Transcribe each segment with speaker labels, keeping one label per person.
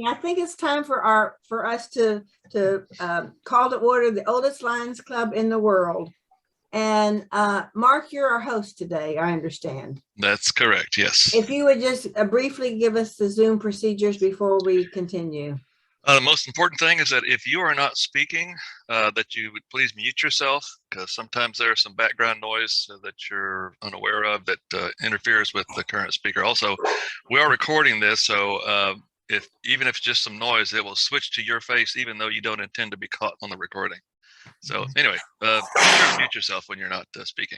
Speaker 1: I think it's time for us to call to order the oldest Lions Club in the world. And Mark, you're our host today, I understand.
Speaker 2: That's correct, yes.
Speaker 1: If you would just briefly give us the Zoom procedures before we continue.
Speaker 2: The most important thing is that if you are not speaking, that you would please mute yourself, because sometimes there's some background noise that you're unaware of that interferes with the current speaker. Also, we are recording this, so even if it's just some noise, it will switch to your face, even though you don't intend to be caught on the recording. So anyway, mute yourself when you're not speaking.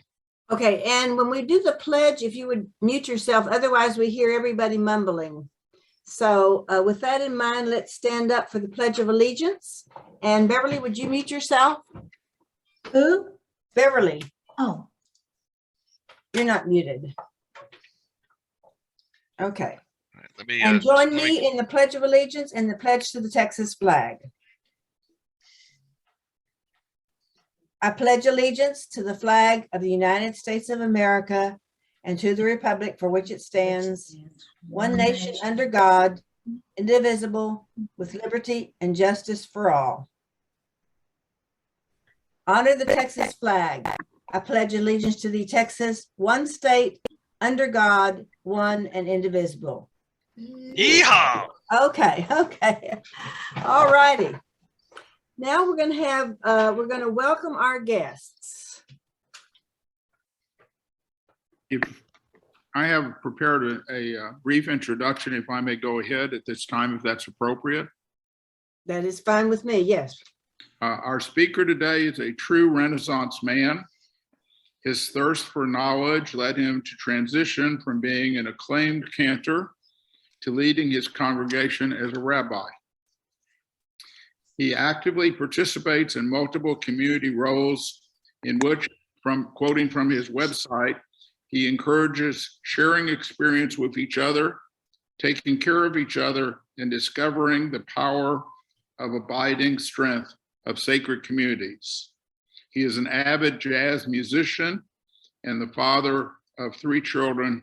Speaker 1: Okay, and when we do the pledge, if you would mute yourself, otherwise we hear everybody mumbling. So with that in mind, let's stand up for the Pledge of Allegiance. And Beverly, would you mute yourself?
Speaker 3: Who?
Speaker 1: Beverly.
Speaker 3: Oh.
Speaker 1: You're not muted. Okay.
Speaker 2: Let me,
Speaker 1: and join me in the Pledge of Allegiance and the pledge to the Texas flag. I pledge allegiance to the flag of the United States of America and to the republic for which it stands, one nation under God, indivisible, with liberty and justice for all. Honor the Texas flag. I pledge allegiance to the Texas, one state, under God, one and indivisible.
Speaker 2: Yeehaw!
Speaker 1: Okay. All righty. Now we're going to welcome our guests.
Speaker 4: I have prepared a brief introduction, if I may go ahead at this time, if that's appropriate.
Speaker 1: That is fine with me, yes.
Speaker 4: Our speaker today is a true Renaissance man. His thirst for knowledge led him to transition from being an acclaimed cantor to leading his congregation as a rabbi. He actively participates in multiple community roles in which, quoting from his website, he encourages sharing experience with each other, taking care of each other, and discovering the power of abiding strength of sacred communities. He is an avid jazz musician and the father of 3 children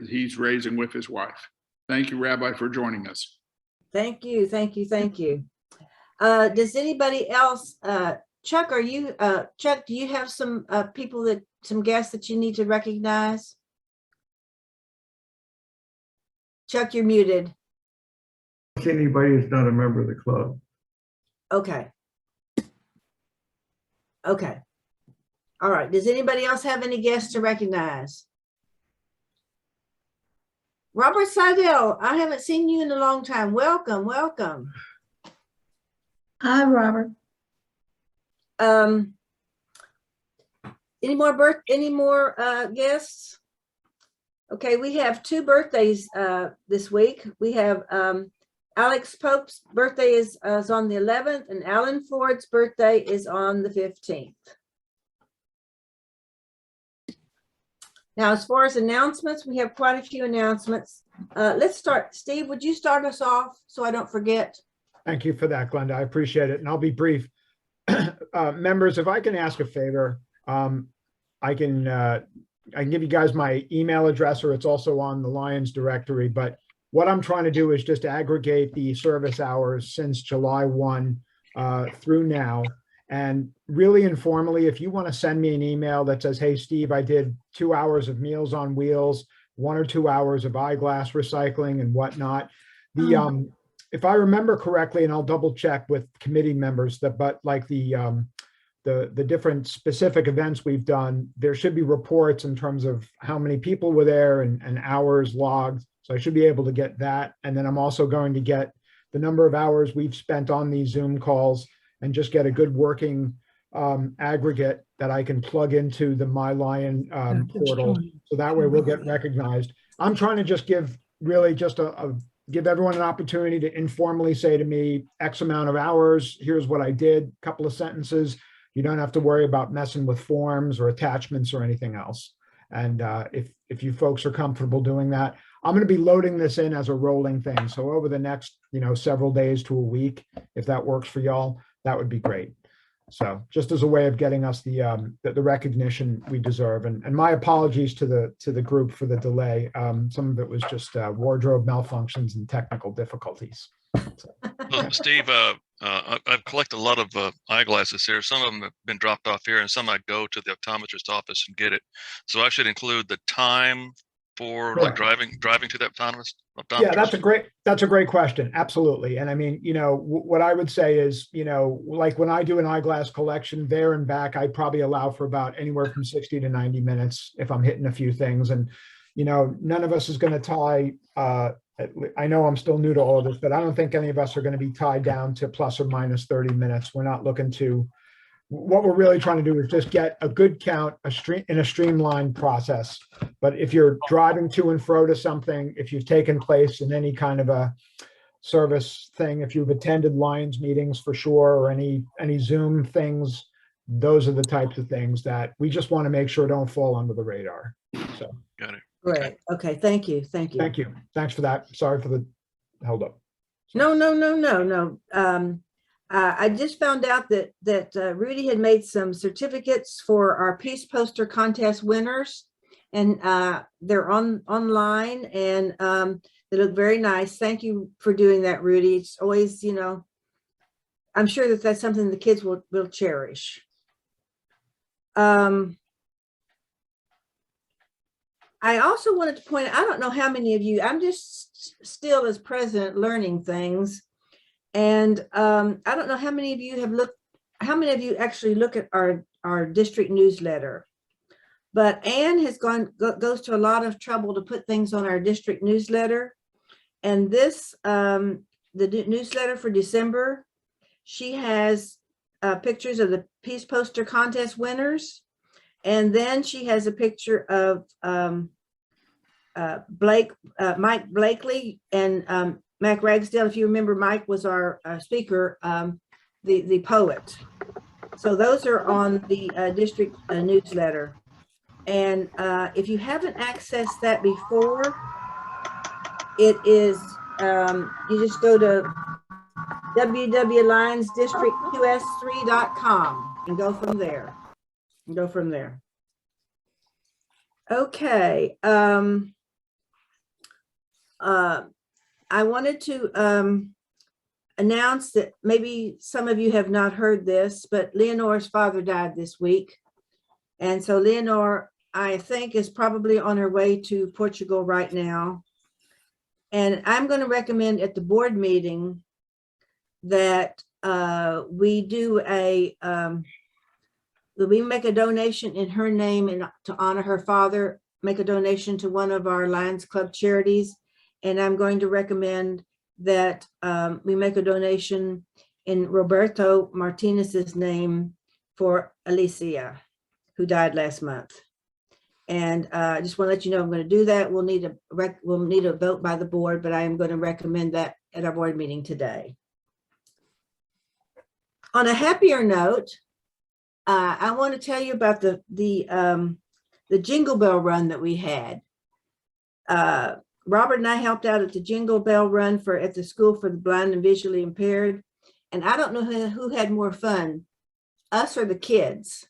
Speaker 4: he's raising with his wife. Thank you, Rabbi, for joining us.
Speaker 1: Thank you. Does anybody else, Chuck, Chuck, do you have some some guests that you need to recognize? Chuck, you're muted.
Speaker 5: Anybody who's not a member of the club.
Speaker 1: Okay. All right. Does anybody else have any guests to recognize? Robert Seidel, I haven't seen you in a long time. Welcome.
Speaker 3: Hi, Robert.
Speaker 1: Any more guests? Okay, we have 2 birthdays this week. We have Alex Pope's birthday is on the 11th, and Alan Ford's birthday is on the 15th. Now, as far as announcements, we have quite a few announcements. Let's start. Steve, would you start us off so I don't forget?
Speaker 6: Thank you for that, Glenda. I appreciate it, and I'll be brief. Members, if I can ask a favor, I can give you guys my email address, or it's also on the Lions directory. But what I'm trying to do is just aggregate the service hours since July 1 through now. And really informally, if you want to send me an email that says, hey, Steve, I did 2 hours of Meals on Wheels, 1 or 2 hours of eyeglass recycling and whatnot. If I remember correctly, and I'll double check with committee members, but like the different specific events we've done, there should be reports in terms of how many people were there and hours logged. So I should be able to get that. And then I'm also going to get the number of hours we've spent on these Zoom calls and just get a good working aggregate that I can plug into the MyLion portal. So that way we'll get recognized. I'm trying to just give give everyone an opportunity to informally say to me, X amount of hours, here's what I did, a couple of sentences. You don't have to worry about messing with forms or attachments or anything else. And if you folks are comfortable doing that, I'm going to be loading this in as a rolling thing. So over the next, several days to a week, if that works for y'all, that would be great. So just as a way of getting us the recognition we deserve, and my apologies to the group for the delay. Some of it was just wardrobe malfunctions and technical difficulties.
Speaker 2: Well, Steve, I've collected a lot of eyeglasses here. Some of them have been dropped off here, and some I go to the optometrist office and get it. So I should include the time for like
Speaker 6: Correct.
Speaker 2: driving to the optometrist.
Speaker 6: Yeah, that's a great question. Absolutely. And I mean, what I would say is, like when I do an eyeglass collection there and back, I probably allow for about anywhere from 60 to 90 minutes if I'm hitting a few things. And, none of us is going to tie, I know I'm still new to all of this, but I don't think any of us are going to be tied down to plus or minus 30 minutes. We're not looking to, what we're really trying to do is just get a good count in a streamlined process. But if you're driving to and fro to something, if you've taken place in any kind of a service thing, if you've attended Lions meetings for sure, or any Zoom things, those are the types of things that we just want to make sure don't fall under the radar. So,
Speaker 2: Got it.
Speaker 1: Great. Okay. Thank you. Thank you.
Speaker 6: thank you. Thanks for that. Sorry for the held up.
Speaker 1: No. I just found out that Rudy had made some certificates for our Peace Poster Contest winners, and they're online, and they look very nice. Thank you for doing that, Rudy. It's always, I'm sure that that's something the kids will cherish. I also wanted to point out, I don't know how many of you, I'm just still as president learning things. And I don't know how many of you have looked, how many of you actually look at our district newsletter. But Anne has goes to a lot of trouble to put things on our district newsletter. And this, the newsletter for December, she has pictures of the Peace Poster Contest winners. And then she has a picture of Mike Blakely and Mac Ragsdale. If you remember, Mike was our speaker, the poet. So those are on the district newsletter. And if you haven't accessed that before, it is, you just go to www.lionsdistrictqs3.com and go from there. Okay. I wanted to announce that maybe some of you have not heard this, but Leonore's father died this week. And so Leonore, I think, is probably on her way to Portugal right now. And I'm going to recommend at the board meeting that we do we make a donation in her name and to honor her father, make a donation to one of our Lions Club charities. And I'm going to recommend that we make a donation in Roberto Martinez's name for Alicia, who died last month. And I just want to let you know I'm going to do that. We'll need a vote by the board, but I am going to recommend that at our board meeting today. On a happier note, I want to tell you about the Jingle Bell Run that we had. Robert and I helped out at the Jingle Bell Run at the School for the Blind and Visually Impaired. And I don't know who had more fun, us or the kids.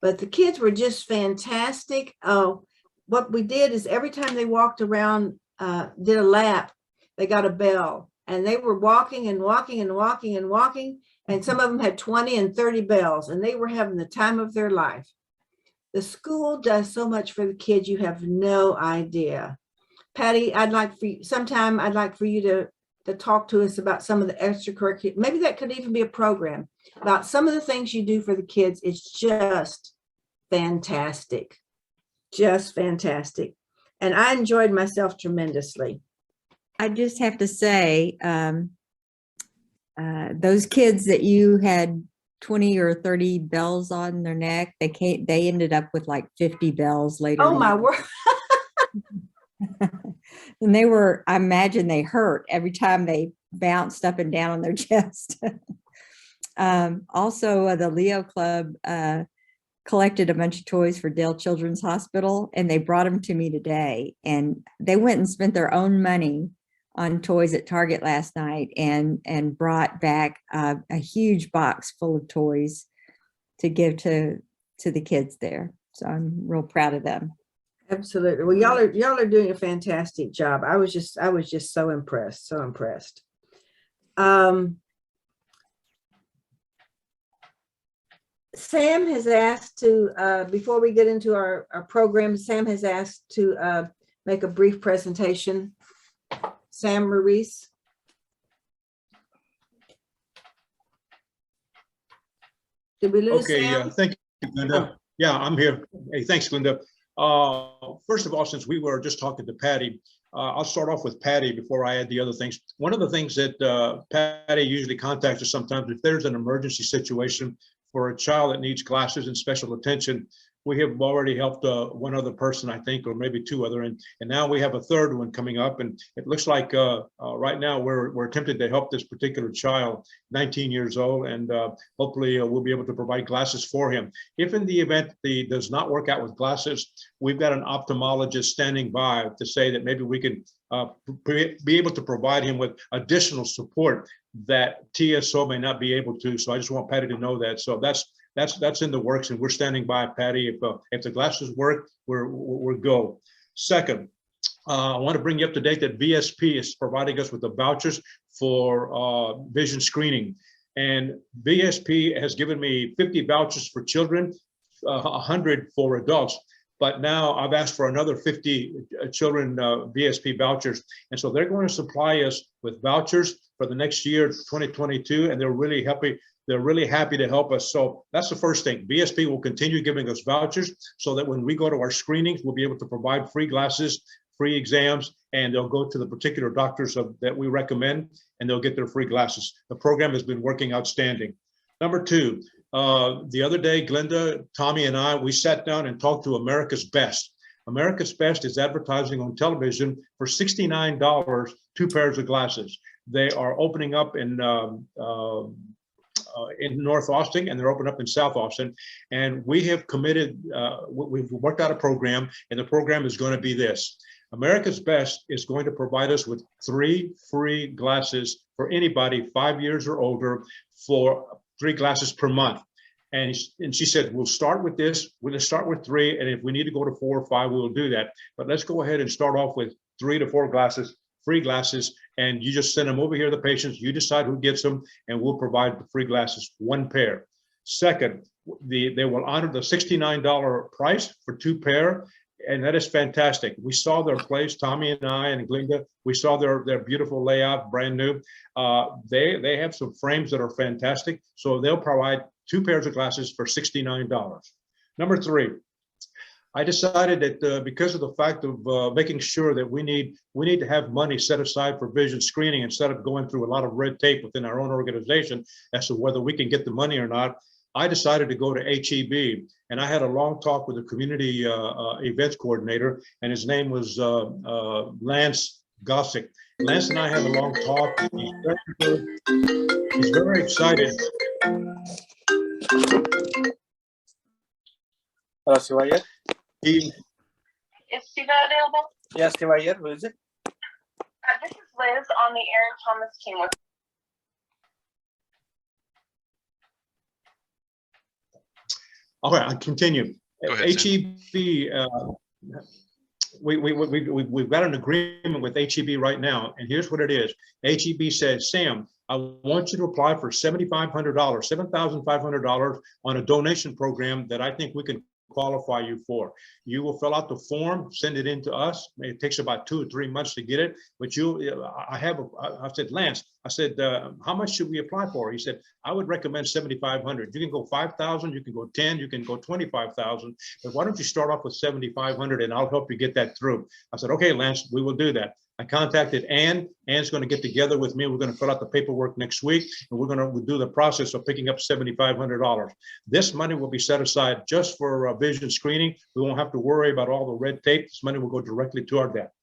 Speaker 1: But the kids were just fantastic. What we did is every time they walked around, did a lap, they got a bell. And they were walking and walking and walking and walking. And some of them had 20 and 30 bells, and they were having the time of their life. The school does so much for the kids, you have no idea. Patty, I'd like for you to talk to us about some of the extracurricular, maybe that could even be a program about some of the things you do for the kids. It's just fantastic, just fantastic. And I enjoyed myself tremendously.
Speaker 7: I just have to say, those kids that you had 20 or 30 bells on their neck, they ended up with like 50 bells later.
Speaker 1: Oh my word.
Speaker 7: And I imagine they hurt every time they bounced up and down on their chest. Also, the Leo Club collected a bunch of toys for Dale Children's Hospital, and they brought them to me today. And they went and spent their own money on toys at Target last night and brought back a huge box full of toys to give to the kids there. So I'm real proud of them.
Speaker 1: Absolutely. Well, y'all are doing a fantastic job. I was just so impressed, so impressed. Sam has asked to, before we get into our program, Sam has asked to make a brief presentation. Sam Maurice. Did we lose
Speaker 8: Okay,
Speaker 1: Sam?
Speaker 8: thank you, Linda. Yeah, I'm here. Hey, thanks, Linda. First of all, since we were just talking to Patty, I'll start off with Patty before I add the other things. One of the things that Patty usually contacts us sometimes, if there's an emergency situation for a child that needs glasses and special attention, we have already helped one other person, I think, or maybe two other, and now we have a third one coming up. And it looks like right now we're attempting to help this particular child, 19 years old, and hopefully we'll be able to provide glasses for him. If in the event he does not work out with glasses, we've got an ophthalmologist standing by to say that maybe we can be able to provide him with additional support that TSO may not be able to. So I just want Patty to know that. So that's in the works, and we're standing by, Patty. If the glasses work, we're go. Second, I want to bring you up to date that VSP is providing us with the vouchers for vision screening, and VSP has given me 50 vouchers for children, 100 for adults. But now I've asked for another 50 children VSP vouchers, and so they're going to supply us with vouchers for the next year, 2022, and they're really happy. They're really happy to help us. So that's the first thing. VSP will continue giving us vouchers so that when we go to our screenings, we'll be able to provide free glasses, free exams, and they'll go to the particular doctors that we recommend, and they'll get their free glasses. The program has been working outstanding. Number two, the other day, Glenda, Tommy, and I, we sat down and talked to America's Best. America's Best is advertising on television for $69, 2 pairs of glasses. They are opening up in North Austin, and they're opening up in South Austin. And we have committed, we've worked out a program, and the program is going to be this. America's Best is going to provide us with 3 free glasses for anybody 5 years or older for 3 glasses per month. And she said, we'll start with this. We're going to start with 3. And if we need to go to 4 or 5, we will do that. But let's go ahead and start off with 3 to 4 glasses, free glasses. And you just send them over here to the patients. You decide who gets them, and we'll provide the free glasses, 1 pair. Second, they will honor the $69 price for 2 pair. And that is fantastic. We saw their place, Tommy and I and Glinda. We saw their beautiful layout, brand new. They have some frames that are fantastic. So they'll provide 2 pairs of glasses for $69. Number 3, I decided that because of the fact of making sure that we need to have money set aside for vision screening instead of going through a lot of red tape within our own organization as to whether we can get the money or not, I decided to go to HEB, and I had a long talk with the community events coordinator, and his name was Lance Gossick. Lance and I had a long talk. He's very excited.
Speaker 9: Hello, Sivayer.
Speaker 10: Is Siva available?
Speaker 9: Yes, Sivayer, who is it?
Speaker 10: This is Liz on the Aaron Thomas team.
Speaker 8: All right, I'll continue.
Speaker 2: Go ahead, Sam.
Speaker 8: HEB, we've got an agreement with HEB right now, and here's what it is. HEB says, Sam, I want you to apply for $7,500, $7,500 on a donation program that I think we can qualify you for. You will fill out the form, send it in to us. It takes about 2 or 3 months to get it, but I said, Lance, I said, how much should we apply for? He said, I would recommend 7,500. You can go 5,000, you can go 10, you can go 25,000, but why don't you start off with 7,500 and I'll help you get that through. I said, okay, Lance, we will do that. I contacted Ann. Ann's going to get together with me. We're going to fill out the paperwork next week, and we're going to do the process of picking up $7,500. This money will be set aside just for vision screening. We won't have to worry about all the red tape. This money will go directly to our debt.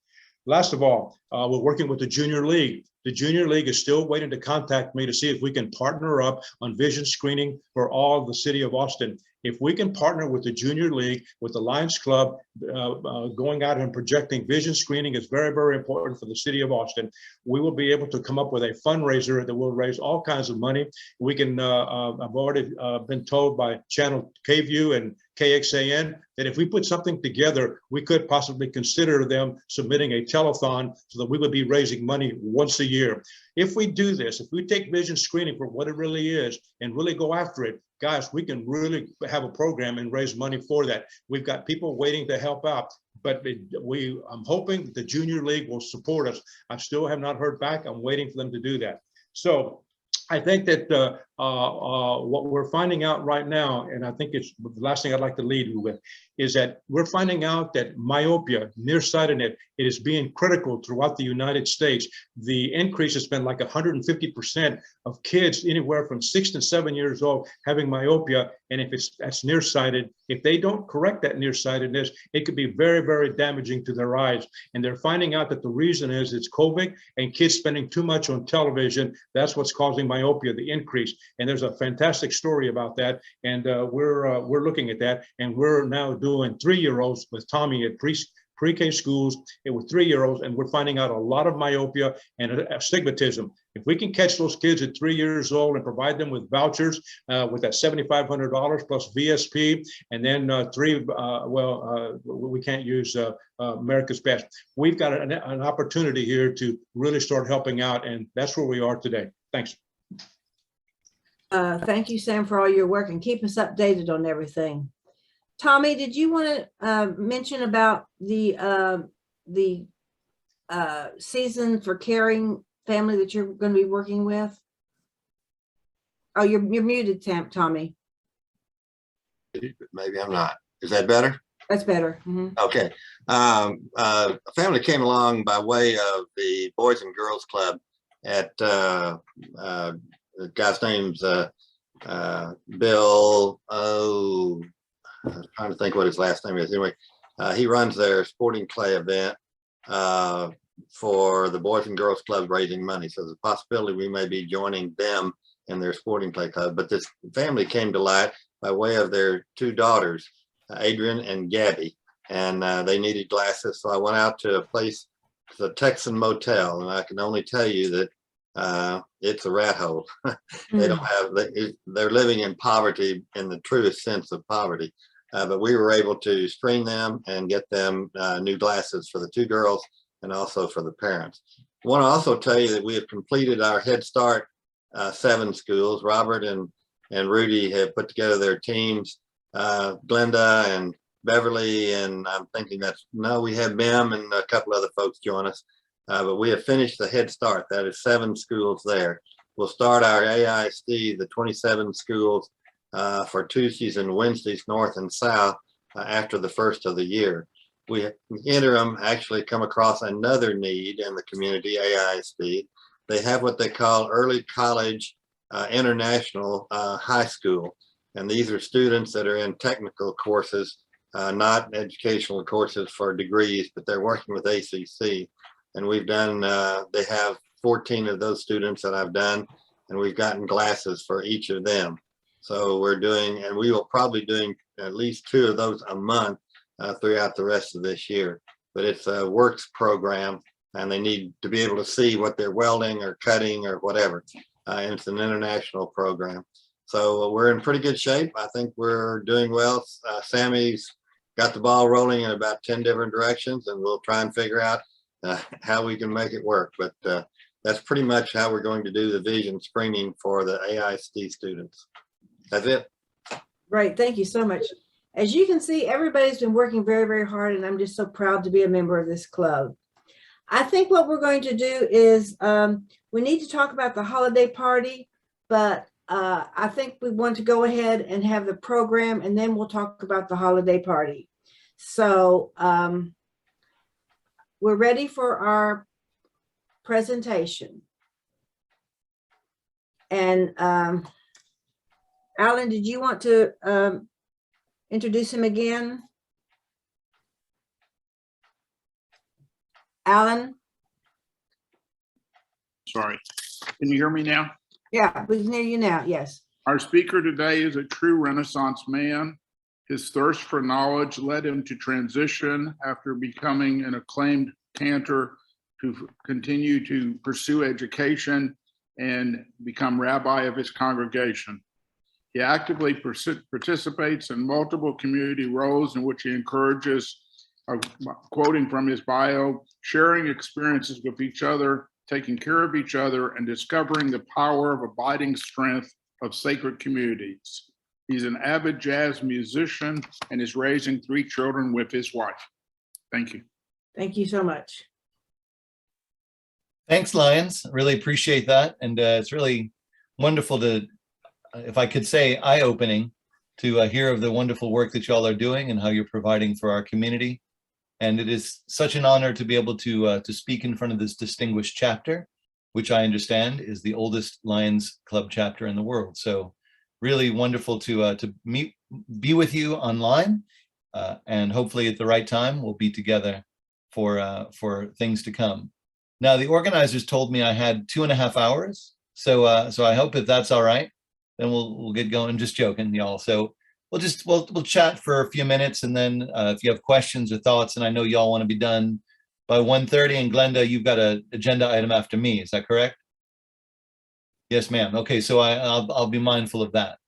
Speaker 8: Last of all, we're working with the Junior League. The Junior League is still waiting to contact me to see if we can partner up on vision screening for all of the city of Austin. If we can partner with the Junior League, with the Lions Club, going out and projecting vision screening is very, very important for the city of Austin. We will be able to come up with a fundraiser that will raise all kinds of money. We can, I've already been told by Channel KView and KXAN that if we put something together, we could possibly consider them submitting a telethon so that we would be raising money once a year. If we do this, if we take vision screening for what it really is and really go after it, guys, we can really have a program and raise money for that. We've got people waiting to help out, but I'm hoping the Junior League will support us. I still have not heard back. I'm waiting for them to do that. So I think that what we're finding out right now, and I think it's the last thing I'd like to lead with, is that we're finding out that myopia, nearsightedness, it is being critical throughout the United States. The increase has been like 150% of kids anywhere from 6 to 7 years old having myopia. And if that's nearsighted, if they don't correct that nearsightedness, it could be very, very damaging to their eyes. And they're finding out that the reason is it's COVID and kids spending too much on television. That's what's causing myopia, the increase. And there's a fantastic story about that. And we're looking at that. And we're now doing 3-year-olds with Tommy at pre-K schools with 3-year-olds, and we're finding out a lot of myopia and astigmatism. If we can catch those kids at 3 years old and provide them with vouchers with that $7,500 plus VSP, and then we can't use America's Best. We've got an opportunity here to really start helping out, and that's where we are today. Thanks.
Speaker 1: Thank you, Sam, for all your work, and keep us updated on everything. Tommy, did you want to mention about the season for caring family that you're going to be working with? Oh, you're muted, Tommy.
Speaker 11: Maybe I'm not. Is that better?
Speaker 1: That's better. Mm-hmm.
Speaker 11: Okay. A family came along by way of the Boys and Girls Club at the guy's name's Bill. Oh, I was trying to think what his last name is. Anyway, he runs their sporting clay event for the Boys and Girls Club raising money. So there's a possibility we may be joining them in their sporting clay club. But this family came to light by way of their 2 daughters, Adrian and Gabby, and they needed glasses. So I went out to a place, the Texan Motel, and I can only tell you that it's a rat hole. They don't have, they're living in poverty in the truest sense of poverty. But we were able to screen them and get them new glasses for the 2 girls and also for the parents. I want to also tell you that we have completed our Head Start 7 schools. Robert and Rudy have put together their teams, Glenda and Beverly, and I'm thinking we have Bim and a couple other folks join us. But we have finished the Head Start. That is 7 schools there. We'll start our AISD, the 27 schools for Tuesdays and Wednesdays, north and south, after the first of the year. We interim actually come across another need in the community, AISD. They have what they call early college international high school. And these are students that are in technical courses, not educational courses for degrees, but they're working with ACC. And we've done, they have 14 of those students that I've done, and we've gotten glasses for each of them. So we're doing, and we will probably doing at least 2 of those a month throughout the rest of this year. But it's a works program, and they need to be able to see what they're welding or cutting or whatever. And it's an international program. So we're in pretty good shape. I think we're doing well. Sammy's got the ball rolling in about 10 different directions, and we'll try and figure out how we can make it work. But that's pretty much how we're going to do the vision screening for the AISD students. That's it.
Speaker 1: Great. Thank you so much. As you can see, everybody's been working very, very hard, and I'm just so proud to be a member of this club. I think what we're going to do is we need to talk about the holiday party, but I think we want to go ahead and have the program, and then we'll talk about the holiday party. So we're ready for our presentation. And Alan, did you want to introduce him again? Alan?
Speaker 4: Sorry. Can you hear me now?
Speaker 1: Yeah, we can hear you now. Yes.
Speaker 4: Our speaker today is a true Renaissance man. His thirst for knowledge led him to transition after becoming an acclaimed cantor to continue to pursue education and become rabbi of his congregation. He actively participates in multiple community roles in which he encourages, quoting from his bio, sharing experiences with each other taking care of each other, and discovering the power of abiding strength of sacred communities. He's an avid jazz musician and is raising 3 children with his wife. Thank you.
Speaker 1: Thank you so much.
Speaker 12: Thanks, Lions. Really appreciate that. And it's really wonderful to, if I could say, eye-opening to hear of the wonderful work that y'all are doing and how you're providing for our community. And it is such an honor to be able to speak in front of this distinguished chapter, which I understand is the oldest Lions Club chapter in the world. So really wonderful to be with you online, and hopefully at the right time we'll be together for things to come. Now, the organizers told me I had 2.5 hours, so I hope if that's all right, then we'll get going. I'm just joking, y'all. So we'll chat for a few minutes, and then if you have questions or thoughts, and I know y'all want to be done by 1:30. And Glenda, you've got an agenda item after me. Is that correct? Yes, ma'am. Okay, so I'll be mindful of that.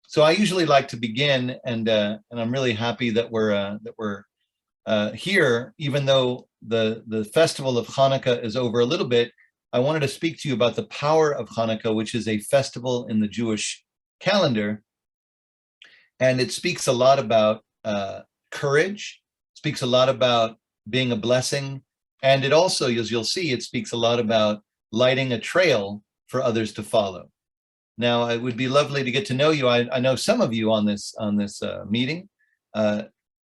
Speaker 12: So I usually like to begin, and I'm really happy that we're here, even though the festival of Hanukkah is over a little bit. I wanted to speak to you about the power of Hanukkah, which is a festival in the Jewish calendar, and it speaks a lot about courage, speaks a lot about being a blessing, and it also, as you'll see, it speaks a lot about lighting a trail for others to follow. Now, it would be lovely to get to know you. I know some of you on this meeting.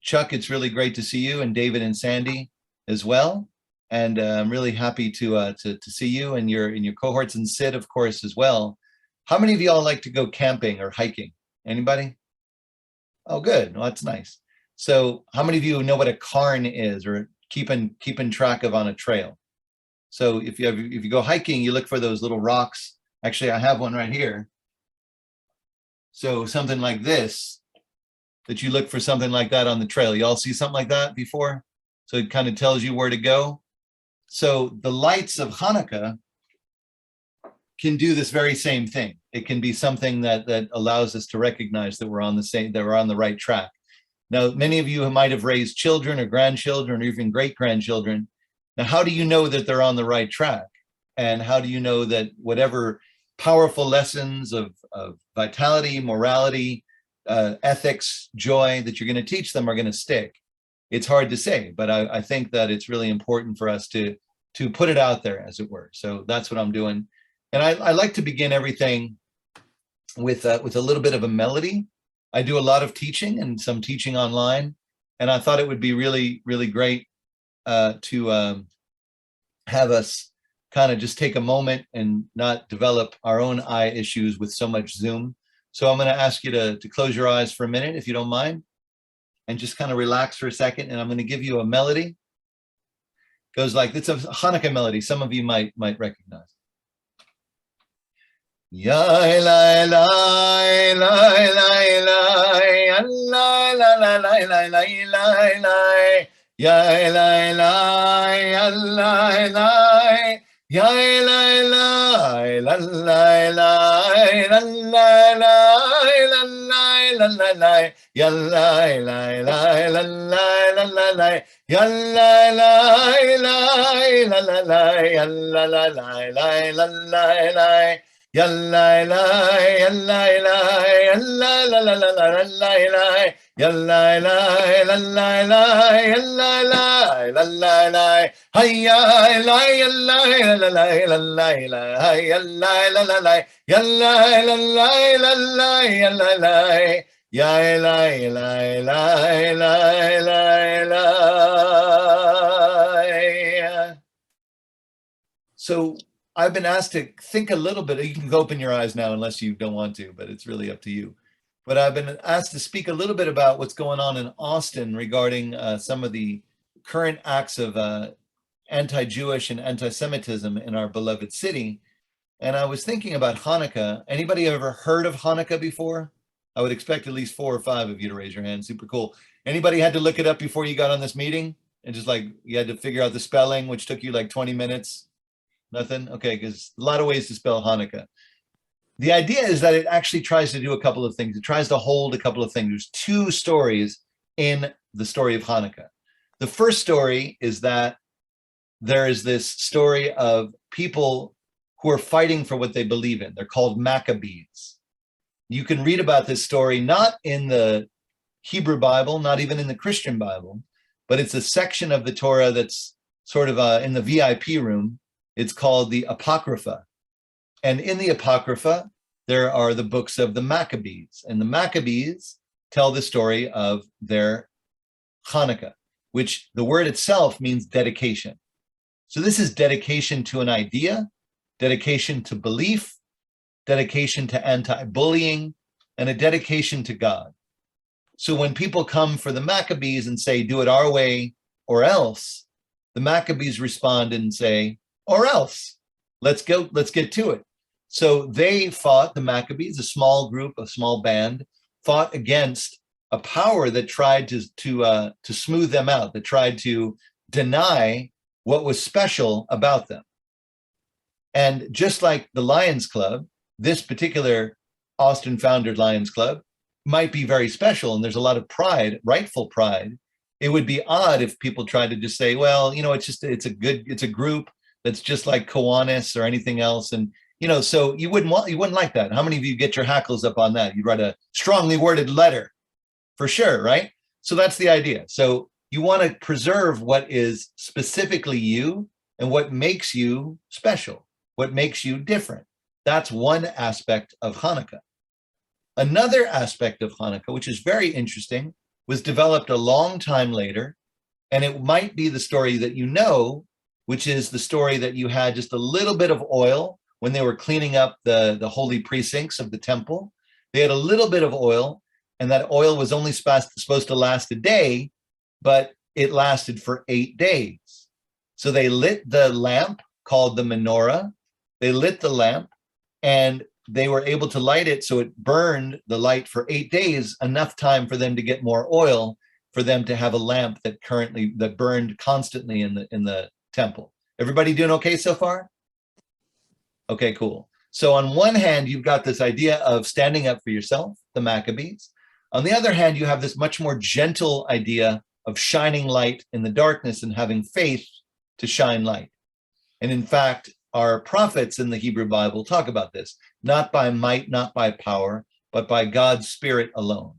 Speaker 12: Chuck, it's really great to see you, and David and Sandy as well. And I'm really happy to see you and your cohorts, and Sid, of course, as well. How many of y'all like to go camping or hiking? Anybody? Oh, good. Well, that's nice. So how many of you know what a cairn is, or keeping track of on a trail? So if you go hiking, you look for those little rocks. Actually, I have one right here. So something like this, that you look for something like that on the trail. Y'all see something like that before? So it kind of tells you where to go. So the lights of Hanukkah can do this very same thing. It can be something that allows us to recognize that we're on the right track. Now, many of you might have raised children or grandchildren or even great-grandchildren. Now, how do you know that they're on the right track? And how do you know that whatever powerful lessons of vitality, morality, ethics, joy that you're going to teach them are going to stick? It's hard to say, but I think that it's really important for us to put it out there, as it were. So that's what I'm doing. And I like to begin everything with a little bit of a melody. I do a lot of teaching and some teaching online, and I thought it would be really, really great to have us kind of just take a moment and not develop our own eye issues with so much Zoom. So I'm going to ask you to close your eyes for a minute, if you don't mind, and just kind of relax for a second. And I'm going to give you a melody. It goes like, it's a Hanukkah melody. Some of you might recognize. Ya la la la la la la la la la la la. Ya la la la la. Ya la la la la la la la la. Ya la la la la la. Ya la la la la la. Ya la la la la. Yalla la yalla la yalla la la la la la yalla la la la la yalla la la la hayya la yalla la la la la hayya la la la yalla la la la yalla la ya la. So I've been asked to think a little bit. You can open your eyes now unless you don't want to, but it's really up to you. But I've been asked to speak a little bit about what's going on in Austin regarding some of the current acts of anti-Jewish and anti-Semitism in our beloved city. And I was thinking about Hanukkah. Anybody ever heard of Hanukkah before? I would expect at least 4 or 5 of you to raise your hand. Super cool. Anybody had to look it up before you got on this meeting? And just like you had to figure out the spelling, which took you like 20 minutes? Nothing? Okay, because a lot of ways to spell Hanukkah. The idea is that it actually tries to do a couple of things. It tries to hold a couple of things. There's 2 stories in the story of Hanukkah. The first story is that there is this story of people who are fighting for what they believe in. They're called Maccabees. You can read about this story not in the Hebrew Bible, not even in the Christian Bible, but it's a section of the Torah that's sort of in the VIP room. It's called the Apocrypha. And in the Apocrypha, there are the books of the Maccabees. And the Maccabees tell the story of their Hanukkah, which the word itself means dedication. So this is dedication to an idea, dedication to belief, dedication to anti-bullying, and a dedication to God. So when people come for the Maccabees and say, do it our way or else, the Maccabees respond and say, or else, let's get to it. So they fought, the Maccabees, a small group, a small band, fought against a power that tried to smooth them out, that tried to deny what was special about them. And just like the Lions Club, this particular Austin founded Lions Club might be very special, and there's a lot of pride, rightful pride. It would be odd if people tried to just say, well, it's a group that's just like Kiwanis or anything else. And, so you wouldn't like that. How many of you get your hackles up on that? You'd write a strongly worded letter for sure, right? So that's the idea. So you want to preserve what is specifically you and what makes you special, what makes you different. That's one aspect of Hanukkah. Another aspect of Hanukkah, which is very interesting, was developed a long time later, and it might be the story that you know, which is the story that you had just a little bit of oil when they were cleaning up the holy precincts of the temple. They had a little bit of oil, and that oil was only supposed to last a day, but it lasted for 8 days. So they lit the lamp called the menorah. They lit the lamp, and they were able to light it so it burned the light for 8 days, enough time for them to get more oil, for them to have a lamp that burned constantly in the temple. Everybody doing okay so far? Okay, cool. So on one hand, you've got this idea of standing up for yourself, the Maccabees. On the other hand, you have this much more gentle idea of shining light in the darkness and having faith to shine light. And in fact, our prophets in the Hebrew Bible talk about this, not by might, not by power, but by God's Spirit alone.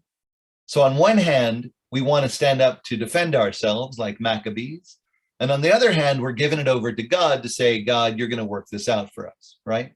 Speaker 12: So on one hand, we want to stand up to defend ourselves like Maccabees. And on the other hand, we're giving it over to God to say, God, you're going to work this out for us, right?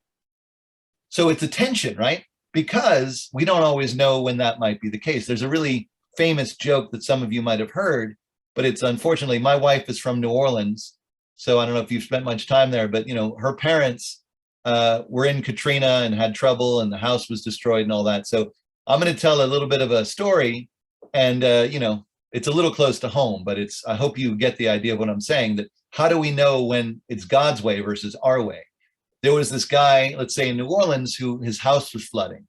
Speaker 12: So it's a tension, right? Because we don't always know when that might be the case. There's a really famous joke that some of you might have heard, but it's unfortunately, my wife is from New Orleans. So I don't know if you've spent much time there, but her parents were in Katrina and had trouble, and the house was destroyed and all that. So I'm going to tell a little bit of a story, and it's a little close to home, but I hope you get the idea of what I'm saying, that how do we know when it's God's way versus our way? There was this guy, let's say in New Orleans, who his house was flooding,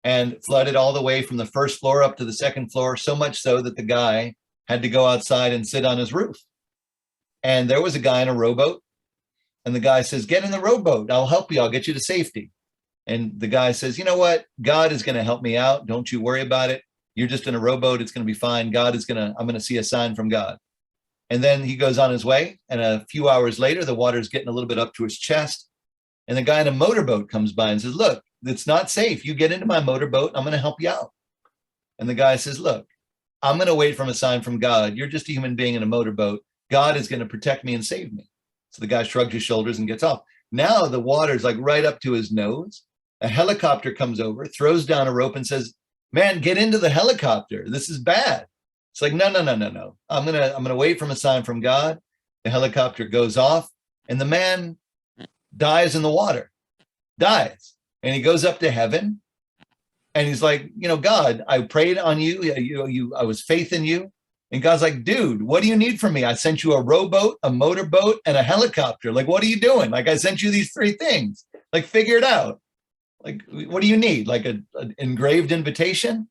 Speaker 12: and flooded all the way from the first floor up to the second floor, so much so that the guy had to go outside and sit on his roof. And there was a guy in a rowboat, and the guy says, get in the rowboat. I'll help you. I'll get you to safety. And the guy says, you know what? God is going to help me out. Don't you worry about it. You're just in a rowboat. It's going to be fine. I'm going to see a sign from God. And then he goes on his way. And a few hours later, the water's getting a little bit up to his chest. And the guy in a motorboat comes by and says, look, it's not safe. You get into my motorboat. I'm going to help you out. And the guy says, look, I'm going to wait for a sign from God. You're just a human being in a motorboat. God is going to protect me and save me. So the guy shrugs his shoulders and gets off. Now the water's like right up to his nose. A helicopter comes over, throws down a rope and says, man, get into the helicopter. This is bad. It's like, no. I'm going to wait for a sign from God. The helicopter goes off, and the man dies in the water, dies. And he goes up to heaven, and he's like, God, I prayed on you. I was faith in you. And God's like, dude, what do you need from me? I sent you a rowboat, a motorboat, and a helicopter. Like, what are you doing? Like, I sent you these 3 things. Like, figure it out. Like, what do you need? Like an engraved invitation?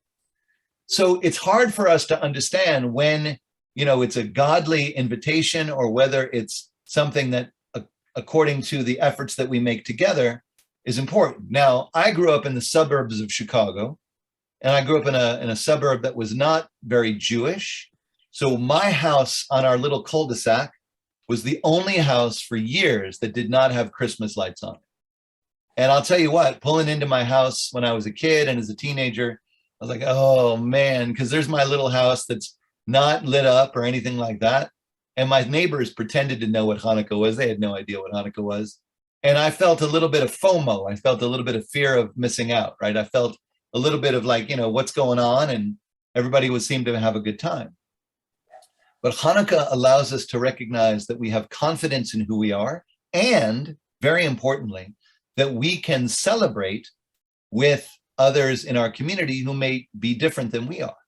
Speaker 12: So it's hard for us to understand when, it's a godly invitation or whether it's something that, according to the efforts that we make together, is important. Now, I grew up in the suburbs of Chicago, and I grew up in a suburb that was not very Jewish. So my house on our little cul-de-sac was the only house for years that did not have Christmas lights on it. And I'll tell you what, pulling into my house when I was a kid and as a teenager, I was like, oh man, because there's my little house that's not lit up or anything like that. And my neighbors pretended to know what Hanukkah was. They had no idea what Hanukkah was. And I felt a little bit of FOMO. I felt a little bit of fear of missing out, right? I felt a little bit of like, what's going on? And everybody would seem to have a good time. But Hanukkah allows us to recognize that we have confidence in who we are, and very importantly, that we can celebrate with others in our community who may be different than we are.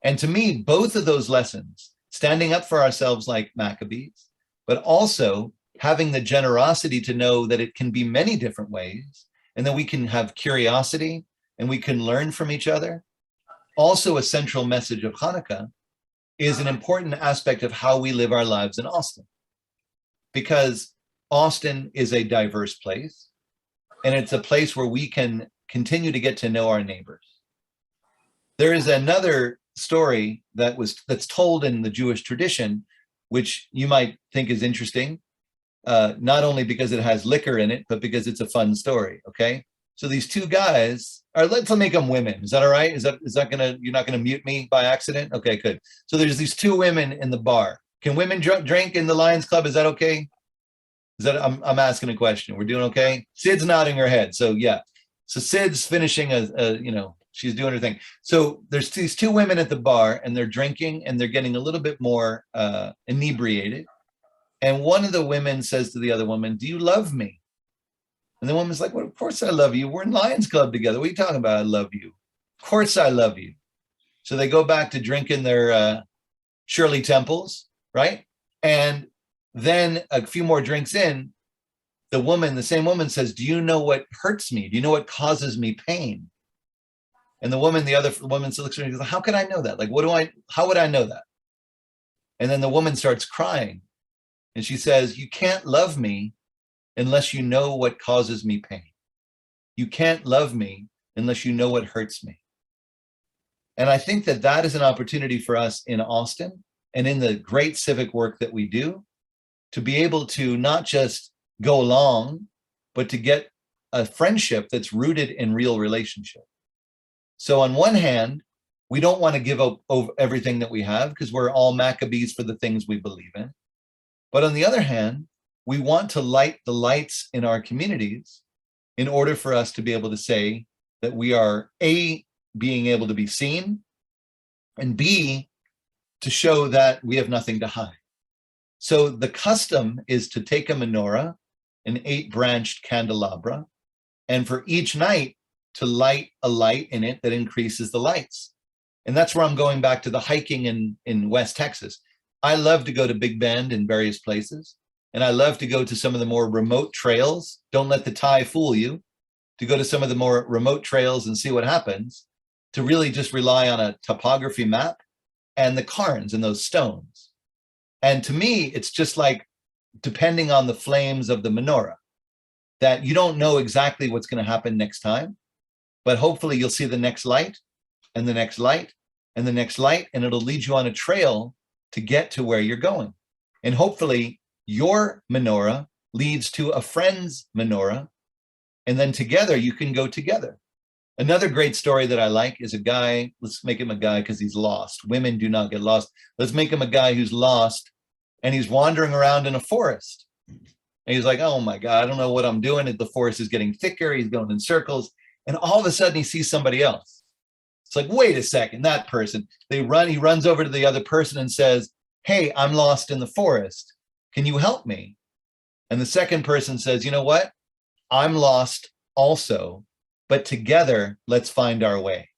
Speaker 12: And to me, both of those lessons, standing up for ourselves like Maccabees, but also having the generosity to know that it can be many different ways, and that we can have curiosity and we can learn from each other. Also, a central message of Hanukkah is an important aspect of how we live our lives in Austin, because Austin is a diverse place, and it's a place where we can continue to get to know our neighbors. There is another story that's told in the Jewish tradition, which you might think is interesting, not only because it has liquor in it, but because it's a fun story. Okay, so these two guys, or let's make them women. Is that all right? Is that gonna, you're not gonna mute me by accident? Okay, good. So there's these two women in the bar. Can women drink in the Lions Club? Is that okay? Is that, I'm asking a question. We're doing okay? Sid's nodding her head. So yeah. So Sid's finishing she's doing her thing. So there's these two women at the bar, and they're drinking, and they're getting a little bit more inebriated. And one of the women says to the other woman, "Do you love me?" And the woman's like, "Well, of course I love you. We're in Lions Club together. What are you talking about? I love you. Of course I love you." So they go back to drinking their Shirley Temples, right? And then a few more drinks in, the same woman says, "Do you know what hurts me? Do you know what causes me pain?" And the other woman looks at her and goes, "How can I know that? Like, how would I know that?" And then the woman starts crying, and she says, "You can't love me unless you know what causes me pain. You can't love me unless you know what hurts me." And I think that that is an opportunity for us in Austin and in the great civic work that we do, to be able to not just go along, but to get a friendship that's rooted in real relationship. So on one hand, we don't want to give up over everything that we have, because we're all Maccabees for the things we believe in. But on the other hand, we want to light the lights in our communities in order for us to be able to say that we are A, being able to be seen, and B, to show that we have nothing to hide. So the custom is to take a menorah, an 8-branched candelabra, and for each night to light a light in it that increases the lights. And that's where I'm going back to the hiking in West Texas. I love to go to Big Bend in various places, and I love to go to some of the more remote trails. Don't let the tie fool you. To go to some of the more remote trails and see what happens, to really just rely on a topography map and the cairns and those stones. And to me, it's just like depending on the flames of the menorah, that you don't know exactly what's going to happen next time, but hopefully you'll see the next light and the next light and the next light, and it'll lead you on a trail to get to where you're going. And hopefully your menorah leads to a friend's menorah, and then together you can go together. Another great story that I like is a guy, let's make him a guy because he's lost. Women do not get lost. Let's make him a guy who's lost, and he's wandering around in a forest. And he's like, "Oh my God, I don't know what I'm doing. The forest is getting thicker. He's going in circles." And all of a sudden he sees somebody else. It's like, wait a second, that person. He runs over to the other person and says, "Hey, I'm lost in the forest. Can you help me?" And the second person says, "You know what? I'm lost also, but together, let's find our way."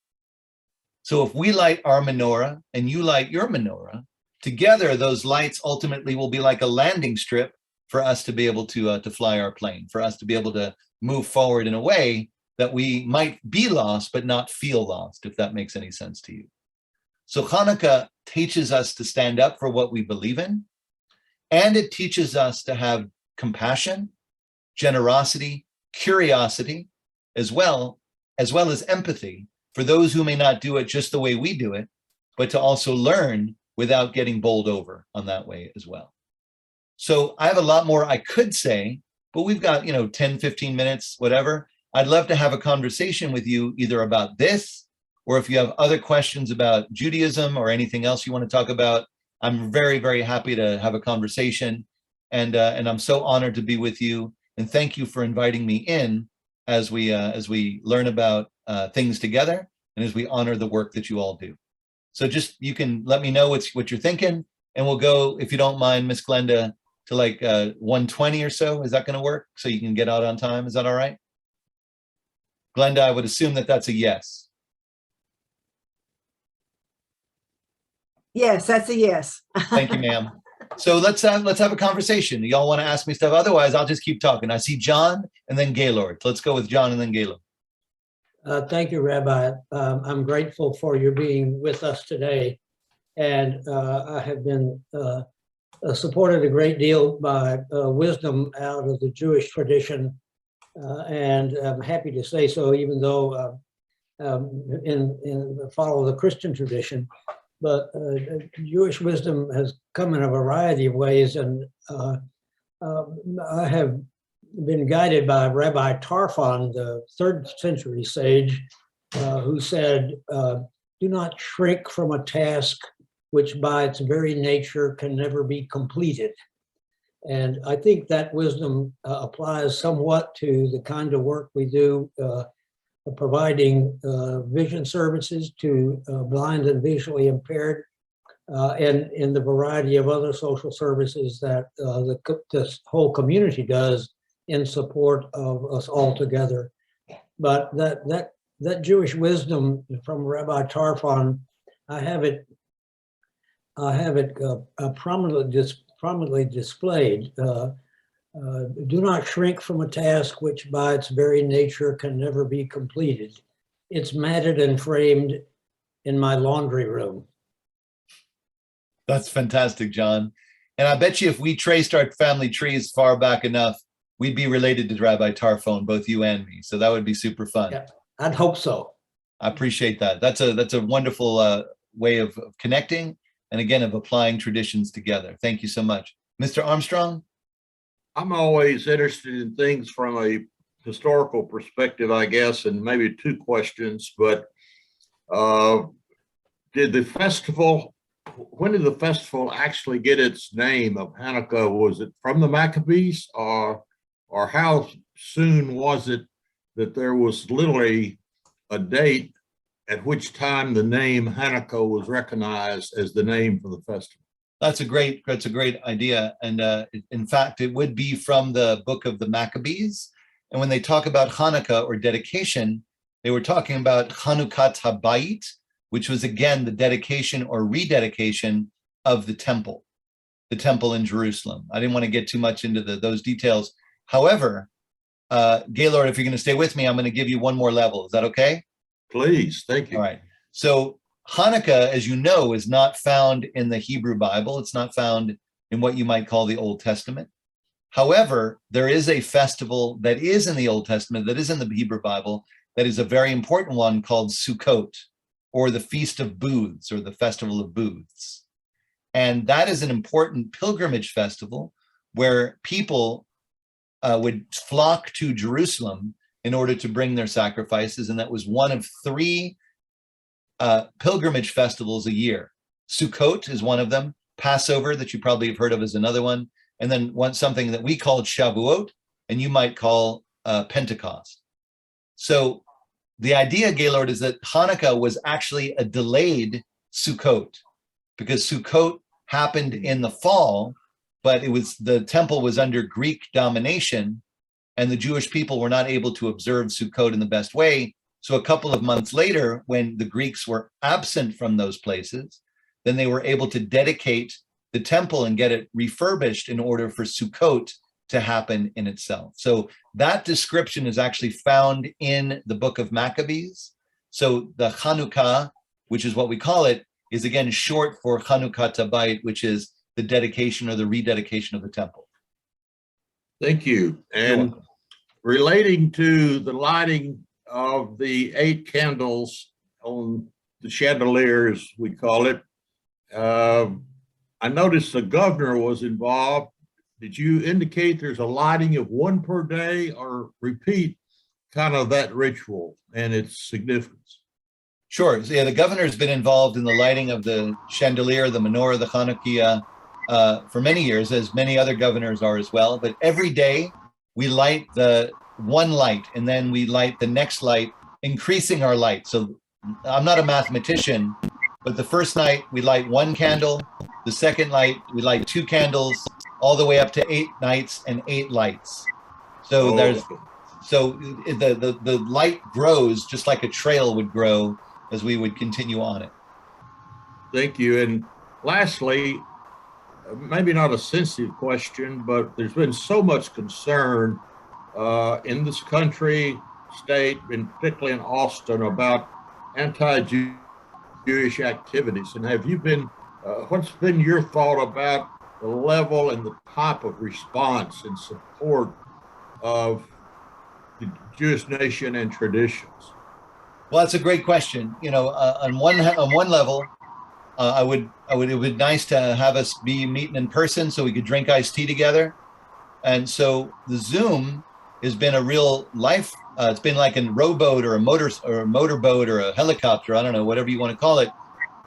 Speaker 12: So if we light our menorah and you light your menorah, together those lights ultimately will be like a landing strip for us to be able to fly our plane, for us to be able to move forward in a way that we might be lost, but not feel lost, if that makes any sense to you. So Hanukkah teaches us to stand up for what we believe in, and it teaches us to have compassion, generosity, curiosity, as well as empathy for those who may not do it just the way we do it, but to also learn without getting bowled over on that way as well. So I have a lot more I could say, but we've got, 10, 15 minutes, whatever. I'd love to have a conversation with you either about this, or if you have other questions about Judaism or anything else you want to talk about. I'm very, very happy to have a conversation. And I'm so honored to be with you. And thank you for inviting me in as we learn about things together and as we honor the work that you all do. So just, you can let me know what you're thinking, and we'll go, if you don't mind, Miss Glenda, to like 1:20 or so. Is that going to work? So you can get out on time. Is that all right? Glenda, I would assume that that's a yes.
Speaker 1: Yes, that's a yes.
Speaker 12: Thank you, ma'am. So let's have a conversation. Y'all want to ask me stuff? Otherwise, I'll just keep talking. I see John and then Gaylord. Let's go with John and then Gaylord.
Speaker 13: Thank you, Rabbi. I'm grateful for your being with us today. And I have been supported a great deal by wisdom out of the Jewish tradition. And I'm happy to say so, even though in follow the Christian tradition. But Jewish wisdom has come in a variety of ways. And I have been guided by Rabbi Tarfon, the 3rd century sage, who said, do not shrink from a task which by its very nature can never be completed. And I think that wisdom applies somewhat to the kind of work we do, providing vision services to blind and visually impaired, and in the variety of other social services that this whole community does in support of us all together. But that Jewish wisdom from Rabbi Tarfon, I have it prominently displayed. Do not shrink from a task which by its very nature can never be completed. It's matted and framed in my laundry room.
Speaker 12: That's fantastic, John. And I bet you if we traced our family trees far back enough, we'd be related to Rabbi Tarfon, both you and me. So that would be super fun.
Speaker 13: Yeah, I'd hope so.
Speaker 12: I appreciate that. That's a wonderful way of connecting, and again, of applying traditions together. Thank you so much. Mr. Armstrong?
Speaker 4: I'm always interested in things from a historical perspective, I guess, and maybe 2 questions. But when did the festival actually get its name of Hanukkah? Was it from the Maccabees, or how soon was it that there was literally a date at which time the name Hanukkah was recognized as the name for the festival?
Speaker 12: That's a great idea. And in fact, it would be from the book of the Maccabees. And when they talk about Hanukkah or dedication, they were talking about Chanukhat Habayit, which was again the dedication or rededication of the temple in Jerusalem. I didn't want to get too much into those details. However, Gaylord, if you're going to stay with me, I'm going to give you one more level. Is that okay?
Speaker 4: Please, thank you.
Speaker 12: All right. So Hanukkah, as you know, is not found in the Hebrew Bible. It's not found in what you might call the Old Testament. However, there is a festival that is in the Old Testament, that is in the Hebrew Bible, that is a very important one called Sukkot, or the Feast of Booths, or the Festival of Booths. And that is an important pilgrimage festival where people would flock to Jerusalem in order to bring their sacrifices. And that was one of 3 pilgrimage festivals a year. Sukkot is one of them. Passover, that you probably have heard of, is another one. And then something that we called Shavuot, and you might call Pentecost. So the idea, Gaylord, is that Hanukkah was actually a delayed Sukkot, because Sukkot happened in the fall, but the temple was under Greek domination, and the Jewish people were not able to observe Sukkot in the best way. So a couple of months later, when the Greeks were absent from those places, then they were able to dedicate the temple and get it refurbished in order for Sukkot to happen in itself. So that description is actually found in the book of Maccabees. So the Hanukkah, which is what we call it, is again short for Chanukhat Habayit, which is the dedication or the rededication of the temple.
Speaker 4: Thank you. And relating to the lighting of the 8 candles on the chandeliers, we call it, I noticed the governor was involved.
Speaker 14: did you indicate there's a lighting of one per day, or repeat kind of that ritual and its significance?
Speaker 12: Sure. So, yeah, the governor's been involved in the lighting of the chandelier, the menorah, the Hanukkah for many years, as many other governors are as well. But every day we light the one light, and then we light the next light, increasing our light. So I'm not a mathematician, but the first night we light one candle, the second night we light two candles, all the way up to 8 nights and 8 lights. So the light grows just like a trail would grow as we would continue on it.
Speaker 14: Thank you. And lastly, maybe not a sensitive question, but there's been so much concern in this country, state, and particularly in Austin, about anti-Jewish activities. And have you been, what's been your thought about the level and the type of response and support of the Jewish nation and traditions?
Speaker 12: Well, that's a great question. You know, on one level, it would be nice to have us be meeting in person so we could drink iced tea together. And so the Zoom has been a real life. It's been like a rowboat or a motorboat or a helicopter. I don't know, whatever you want to call it.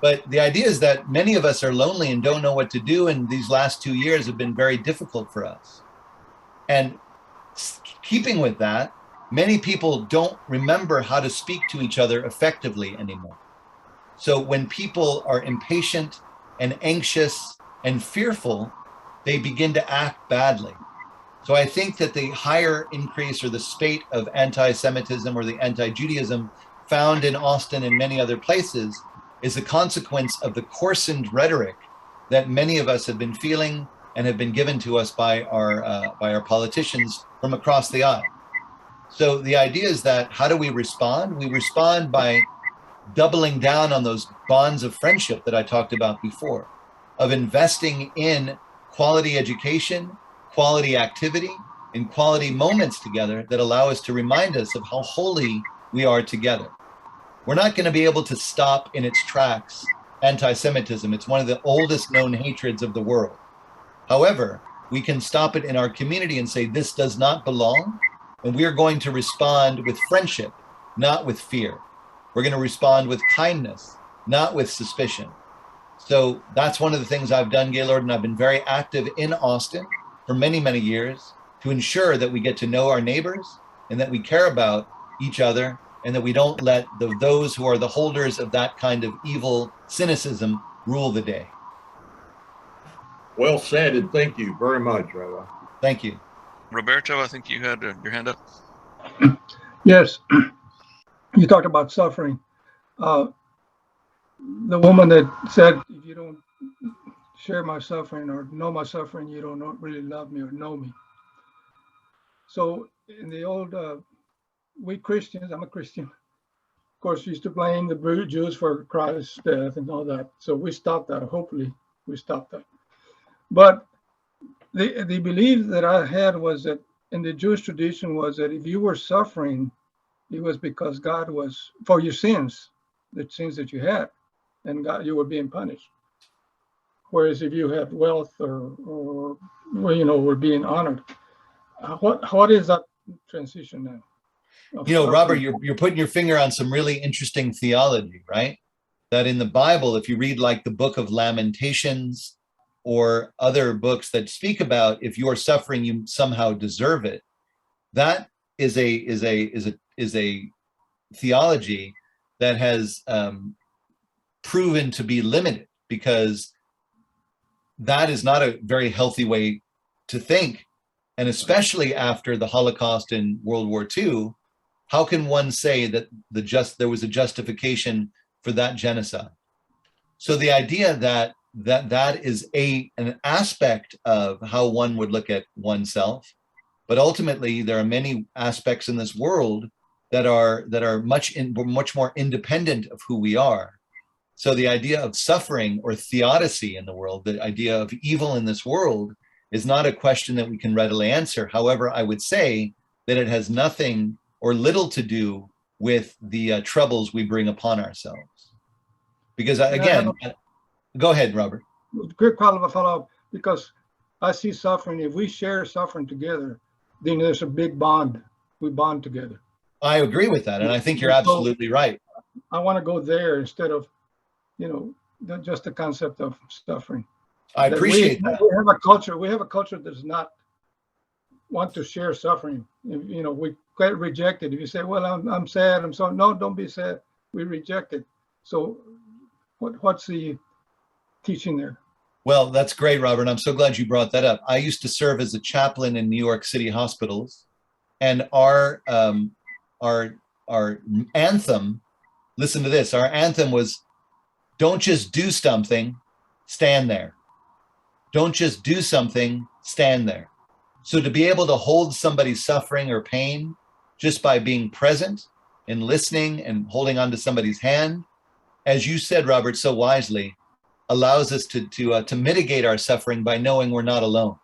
Speaker 12: But the idea is that many of us are lonely and don't know what to do. And these last 2 years have been very difficult for us. And keeping with that, many people don't remember how to speak to each other effectively anymore. So when people are impatient and anxious and fearful, they begin to act badly. So I think that the higher increase or the spate of anti-Semitism or the anti-Judaism found in Austin and many other places is a consequence of the coarsened rhetoric that many of us have been feeling and have been given to us by our politicians from across the aisle. So the idea is that how do we respond? We respond by doubling down on those bonds of friendship that I talked about before, of investing in quality education, quality activity, and quality moments together that allow us to remind us of how holy we are together. We're not going to be able to stop in its tracks anti-Semitism. It's one of the oldest known hatreds of the world. However, we can stop it in our community and say, this does not belong. And we are going to respond with friendship, not with fear. We're going to respond with kindness, not with suspicion. So that's one of the things I've done, Gaylord, and I've been very active in Austin for many, many years to ensure that we get to know our neighbors and that we care about each other and that we don't let those who are the holders of that kind of evil cynicism rule the day.
Speaker 14: Well said, and thank you very much, Rabbi.
Speaker 12: Thank you.
Speaker 2: Roberto, I think you had your hand up.
Speaker 5: Yes, you talked about suffering. The woman that said, if you don't share my suffering or know my suffering, you don't really love me or know me. So in the old, we Christians, I'm a Christian, of course, used to blame the Jews for Christ's death and all that. So we stopped that. Hopefully we stopped that. But the belief that I had was that in the Jewish tradition was that if you were suffering, it was because God was for your sins, the sins that you had, and God, you were being punished. Whereas if you have wealth or were being honored, what is that transition now?
Speaker 12: You know, Robert, you're putting your finger on some really interesting theology, right? That in the Bible, if you read like the book of Lamentations or other books that speak about if you're suffering, you somehow deserve it. That is a theology that has proven to be limited, because that is not a very healthy way to think. And especially after the Holocaust and World War II, how can one say that there was a justification for that genocide? So the idea that is an aspect of how one would look at oneself, but ultimately there are many aspects in this world that are much more independent of who we are. So the idea of suffering or theodicy in the world, the idea of evil in this world, is not a question that we can readily answer. However, I would say that it has nothing or little to do with the troubles we bring upon ourselves. Because again, go ahead, Robert.
Speaker 5: Quick follow-up, because I see suffering. If we share suffering together, then there's a big bond. We bond together.
Speaker 12: I agree with that. And I think you're
Speaker 5: So
Speaker 12: absolutely right.
Speaker 5: I want to go there instead of, just the concept of suffering.
Speaker 12: I
Speaker 5: That
Speaker 12: appreciate that.
Speaker 5: We have a culture. We have a culture that does not want to share suffering. We get rejected. If you say, "Well, I'm sad. I'm sorry," no, don't be sad. We reject it. So, what's the teaching there?
Speaker 12: Well, that's great, Robert. I'm so glad you brought that up. I used to serve as a chaplain in New York City hospitals, and our anthem. Listen to this. Our anthem was, "Don't just do something, stand there. Don't just do something, stand there." So to be able to hold somebody's suffering or pain just by being present and listening and holding onto somebody's hand, as you said, Robert, so wisely, allows us to mitigate our suffering by knowing we're not alone.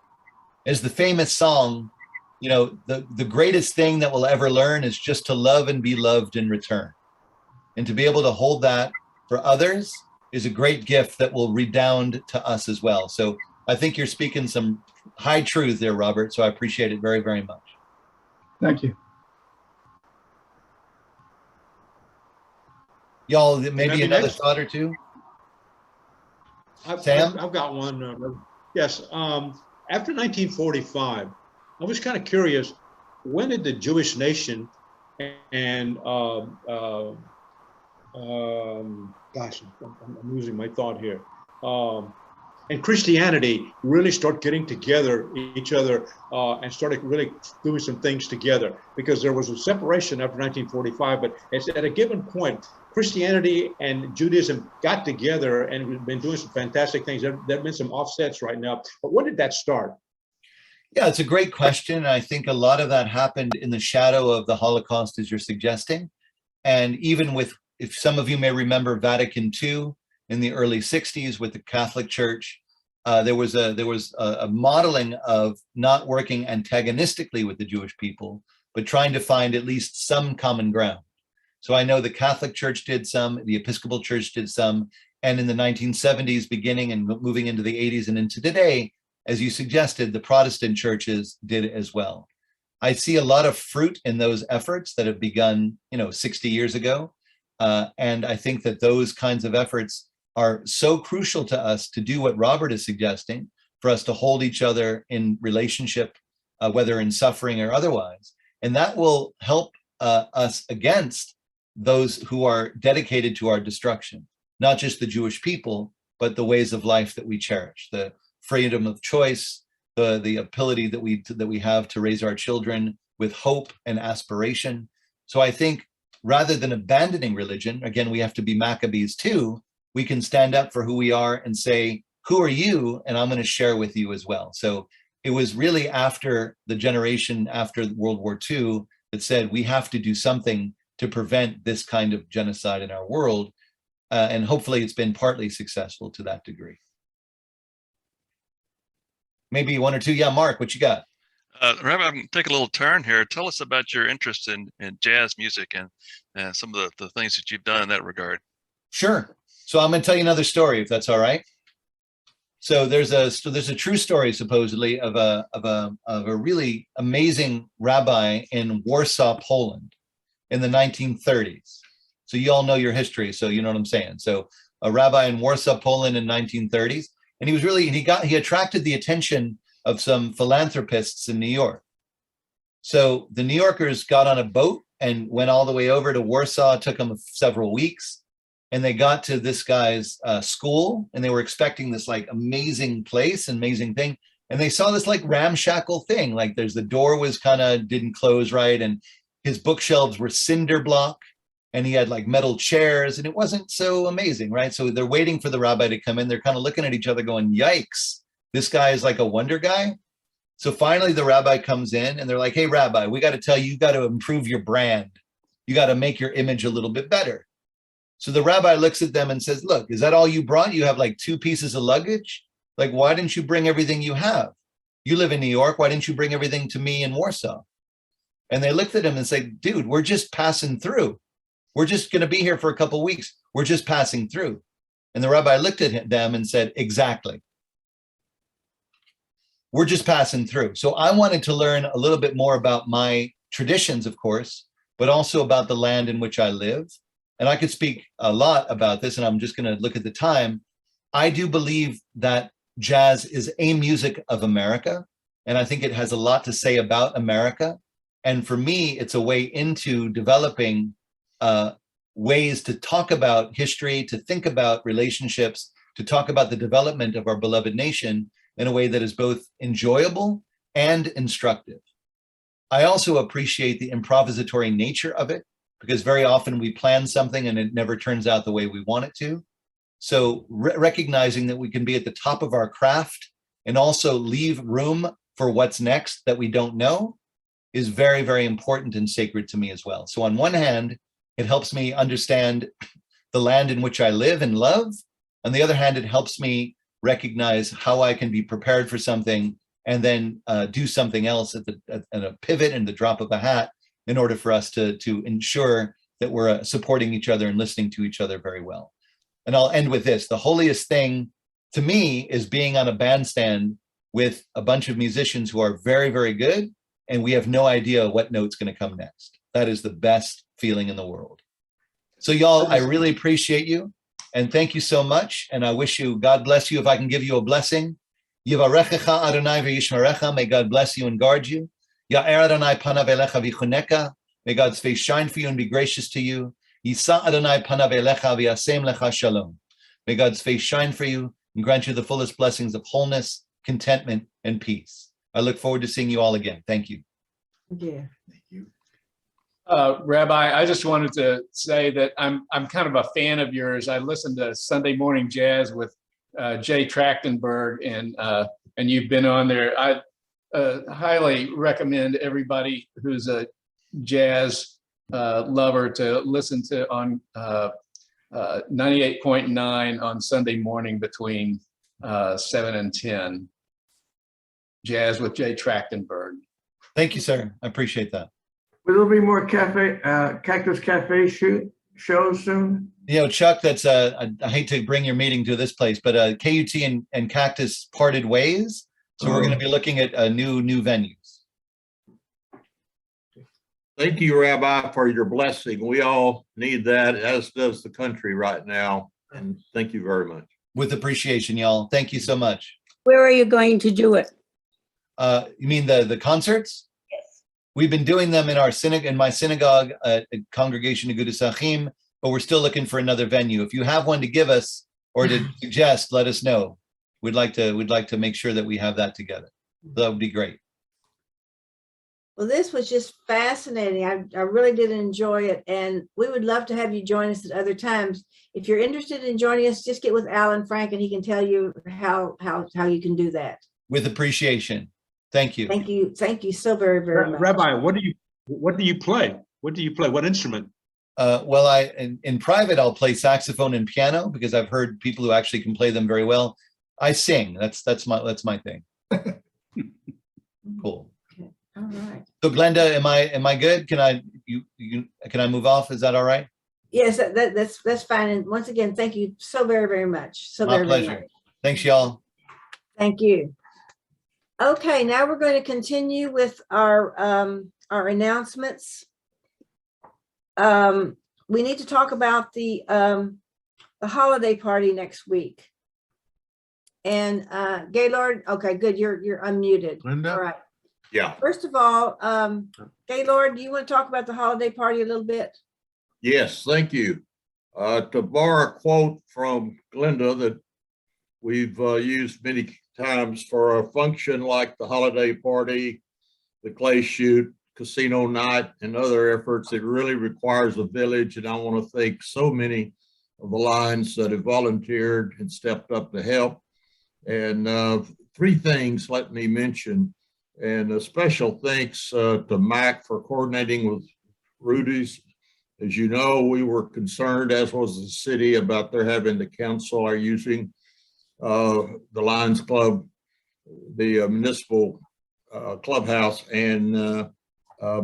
Speaker 12: As the famous song, the greatest thing that we'll ever learn is just to love and be loved in return. And to be able to hold that for others is a great gift that will redound to us as well. So I think you're speaking some high truth there, Robert. So I appreciate it very, very much.
Speaker 5: Thank you.
Speaker 12: Y'all, maybe
Speaker 8: Maybe
Speaker 12: another
Speaker 8: next.
Speaker 12: thought or two?
Speaker 8: Sam? I've got one. Yes. After 1945, I was kind of curious, when did the Jewish nation and gosh, I'm losing my thought here. And Christianity really start getting together each other and started really doing some things together, because there was a separation after 1945, but at a given point, Christianity and Judaism got together and we've been doing some fantastic things. There have been some offsets right now, but when did that start?
Speaker 12: Yeah, it's a great question. I think a lot of that happened in the shadow of the Holocaust, as you're suggesting. And even with, if some of you may remember Vatican II in the early 60s with the Catholic Church, there was a modeling of not working antagonistically with the Jewish people, but trying to find at least some common ground. So I know the Catholic Church did some, the Episcopal Church did some, and in the 1970s, beginning and moving into the 80s and into today, as you suggested, the Protestant churches did as well. I see a lot of fruit in those efforts that have begun, 60 years ago. And I think that those kinds of efforts are so crucial to us to do what Robert is suggesting, for us to hold each other in relationship, whether in suffering or otherwise. And that will help us against those who are dedicated to our destruction, not just the Jewish people, but the ways of life that we cherish, the freedom of choice, the ability that we have to raise our children with hope and aspiration. So I think rather than abandoning religion, again, we have to be Maccabees too. We can stand up for who we are and say, who are you? And I'm going to share with you as well. So it was really after the generation after World War II that said, we have to do something to prevent this kind of genocide in our world. And hopefully it's been partly successful to that degree. Maybe one or two. Yeah, Mark, what you got?
Speaker 2: Rabbi, I'm going to take a little turn here. Tell us about your interest in jazz music and some of the things that you've done in that regard.
Speaker 12: Sure. So I'm going to tell you another story, if that's all right. So there's a true story supposedly of a really amazing rabbi in Warsaw, Poland, in the 1930s. So you all know your history, so you know what I'm saying. So a rabbi in Warsaw, Poland in 1930s, and he attracted the attention of some philanthropists in New York. So the New Yorkers got on a boat and went all the way over to Warsaw. It took them several weeks. And they got to this guy's school, and they were expecting this like amazing place, amazing thing. And they saw this like ramshackle thing, like the door was didn't close right. And his bookshelves were cinder block, and he had like metal chairs, and it wasn't so amazing, right? So they're waiting for the rabbi to come in. They're kind of looking at each other going, yikes, this guy is like a wonder guy. So finally the rabbi comes in and they're like, hey, rabbi, we got to tell you, you got to improve your brand. You got to make your image a little bit better. So the rabbi looks at them and says, look, is that all you brought? You have like 2 pieces of luggage? Like, why didn't you bring everything you have? You live in New York. Why didn't you bring everything to me in Warsaw? And they looked at him and said, dude, we're just passing through. We're just going to be here for a couple of weeks. We're just passing through. And the rabbi looked at them and said, exactly. we're just passing through. So I wanted to learn a little bit more about my traditions, of course, but also about the land in which I live. And I could speak a lot about this, and I'm just going to look at the time. I do believe that jazz is a music of America, and I think it has a lot to say about America. And for me, it's a way into developing ways to talk about history, to think about relationships, to talk about the development of our beloved nation in a way that is both enjoyable and instructive. I also appreciate the improvisatory nature of it, because very often we plan something and it never turns out the way we want it to. So recognizing that we can be at the top of our craft and also leave room for what's next that we don't know is very, very important and sacred to me as well. So on one hand, it helps me understand the land in which I live and love. On the other hand, it helps me recognize how I can be prepared for something and then do something else at a pivot and the drop of a hat in order for us to ensure that we're supporting each other and listening to each other very well. And I'll end with this. The holiest thing to me is being on a bandstand with a bunch of musicians who are very, very good, and we have no idea what note's going to come next. That is the best feeling in the world. So y'all, I really appreciate you, and thank you so much. And I wish you, God bless you. If I can give you a blessing, Yivarechecha Adonai v'yishmerecha, may God bless you and guard you. Ya'er Adonai panav elecha v'chuneka, may God's face shine for you and be gracious to you. Yisa Adonai panav elecha v'yasem lecha shalom. May God's face shine for you and grant you the fullest blessings of wholeness, contentment, and peace. I look forward to seeing you all again. Thank you.
Speaker 1: Yeah.
Speaker 15: Thank you. Rabbi, I just wanted to say that I'm kind of a fan of yours. I listened to Sunday Morning Jazz with Jay Trachtenberg, and you've been on there. I highly recommend everybody who's a jazz lover to listen to on 98.9 on Sunday morning between 7 and 10. Jazz with Jay Trachtenberg.
Speaker 12: Thank you, sir. I appreciate that.
Speaker 16: Will there be more Cactus Cafe shows soon?
Speaker 12: You know, Chuck, that's I hate to bring your meeting to this place, but KUT and Cactus parted ways. So we're going to be looking at new venues.
Speaker 14: Thank you, Rabbi, for your blessing. We all need that, as does the country right now. And thank you very much.
Speaker 12: With appreciation, y'all. Thank you so much.
Speaker 3: Where are you going to do it?
Speaker 12: You mean the concerts?
Speaker 3: Yes.
Speaker 12: We've been doing them in our synagogue, in my synagogue, at Congregation Agudas Achim, but we're still looking for another venue. If you have one to give us or to suggest, let us know. We'd like to make sure that we have that together. That would be great.
Speaker 1: Well, this was just fascinating. I really did enjoy it, and we would love to have you join us at other times. If you're interested in joining us, just get with Alan Frank, and he can tell you how you can do that.
Speaker 12: With appreciation. Thank you.
Speaker 1: Thank you. Thank you so very, very much.
Speaker 8: Rabbi, what do you play? What do you play? What instrument?
Speaker 12: Well, in private, I'll play saxophone and piano because I've heard people who actually can play them very well. I sing. That's my thing. Cool.
Speaker 1: Okay. All right.
Speaker 12: So Glenda, am I good? Can I move off? Is that all right?
Speaker 1: Yes, that's fine. And once again, thank you so very, very much. So
Speaker 12: My
Speaker 1: very,
Speaker 12: pleasure.
Speaker 1: very much.
Speaker 12: Thanks, y'all.
Speaker 1: Thank you. Okay, now we're going to continue with our announcements. We need to talk about the holiday party next week. And Gaylord, okay, good. You're unmuted.
Speaker 14: Linda?
Speaker 1: All right.
Speaker 14: Yeah.
Speaker 1: First of all, Gaylord, do you want to talk about the holiday party a little bit?
Speaker 14: Yes, thank you. To borrow a quote from Glenda that we've used many times for a function like the holiday party, the clay shoot, casino night, and other efforts, it really requires a village. And I want to thank so many of the lines that have volunteered and stepped up to help. And three things let me mention. And a special thanks to Mac for coordinating with Rudy's. As you know, we were concerned, as was the city, about their having the council are using the Lions Club, the municipal clubhouse, and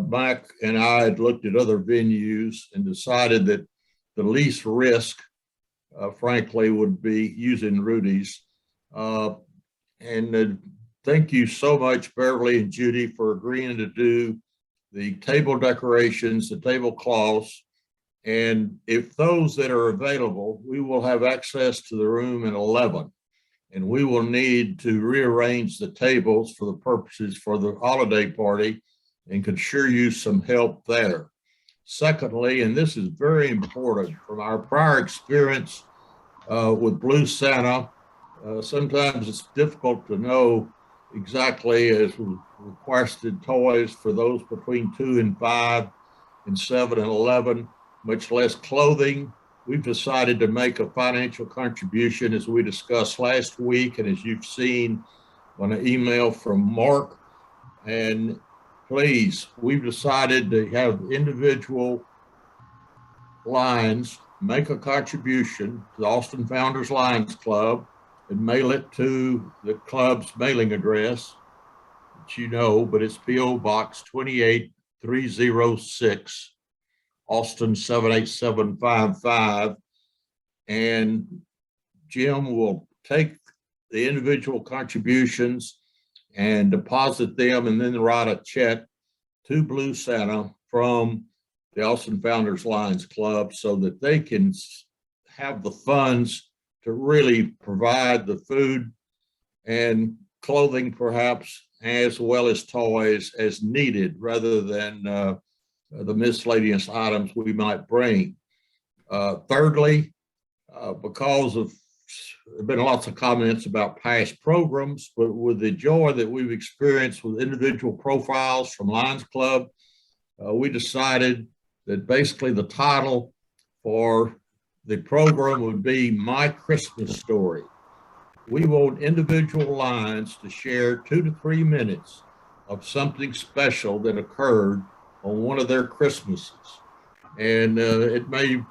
Speaker 14: Mac and I had looked at other venues and decided that the least risk, frankly, would be using Rudy's. And thank you so much, Beverly and Judy, for agreeing to do the table decorations, the tablecloths. And if those that are available, we will have access to the room at 11. And we will need to rearrange the tables for the purposes for the holiday party and could sure use some help there. Secondly, and this is very important, from our prior experience with Blue Santa, sometimes it's difficult to know exactly, as we requested, toys for those between 2 and 5 and 7 and 11, much less clothing. We've decided to make a financial contribution, as we discussed last week, and as you've seen on an email from Mark. And please, we've decided to have individual lines make a contribution to the Austin Founders Lions Club and mail it to the club's mailing address, which you know, but it's P.O. Box 28306, Austin 78755. And Jim will take the individual contributions and deposit them, and then write a check to Blue Santa from the Austin Founders Lions Club so that they can have the funds to really provide the food and clothing, perhaps, as well as toys as needed, rather than the miscellaneous items we might bring. Thirdly, because of, there have been lots of comments about past programs, but with the joy that we've experienced with individual profiles from Lions Club, we decided that basically the title for the program would be My Christmas Story. We want individual Lions to share 2 to 3 minutes of something special that occurred on one of their Christmases. And it may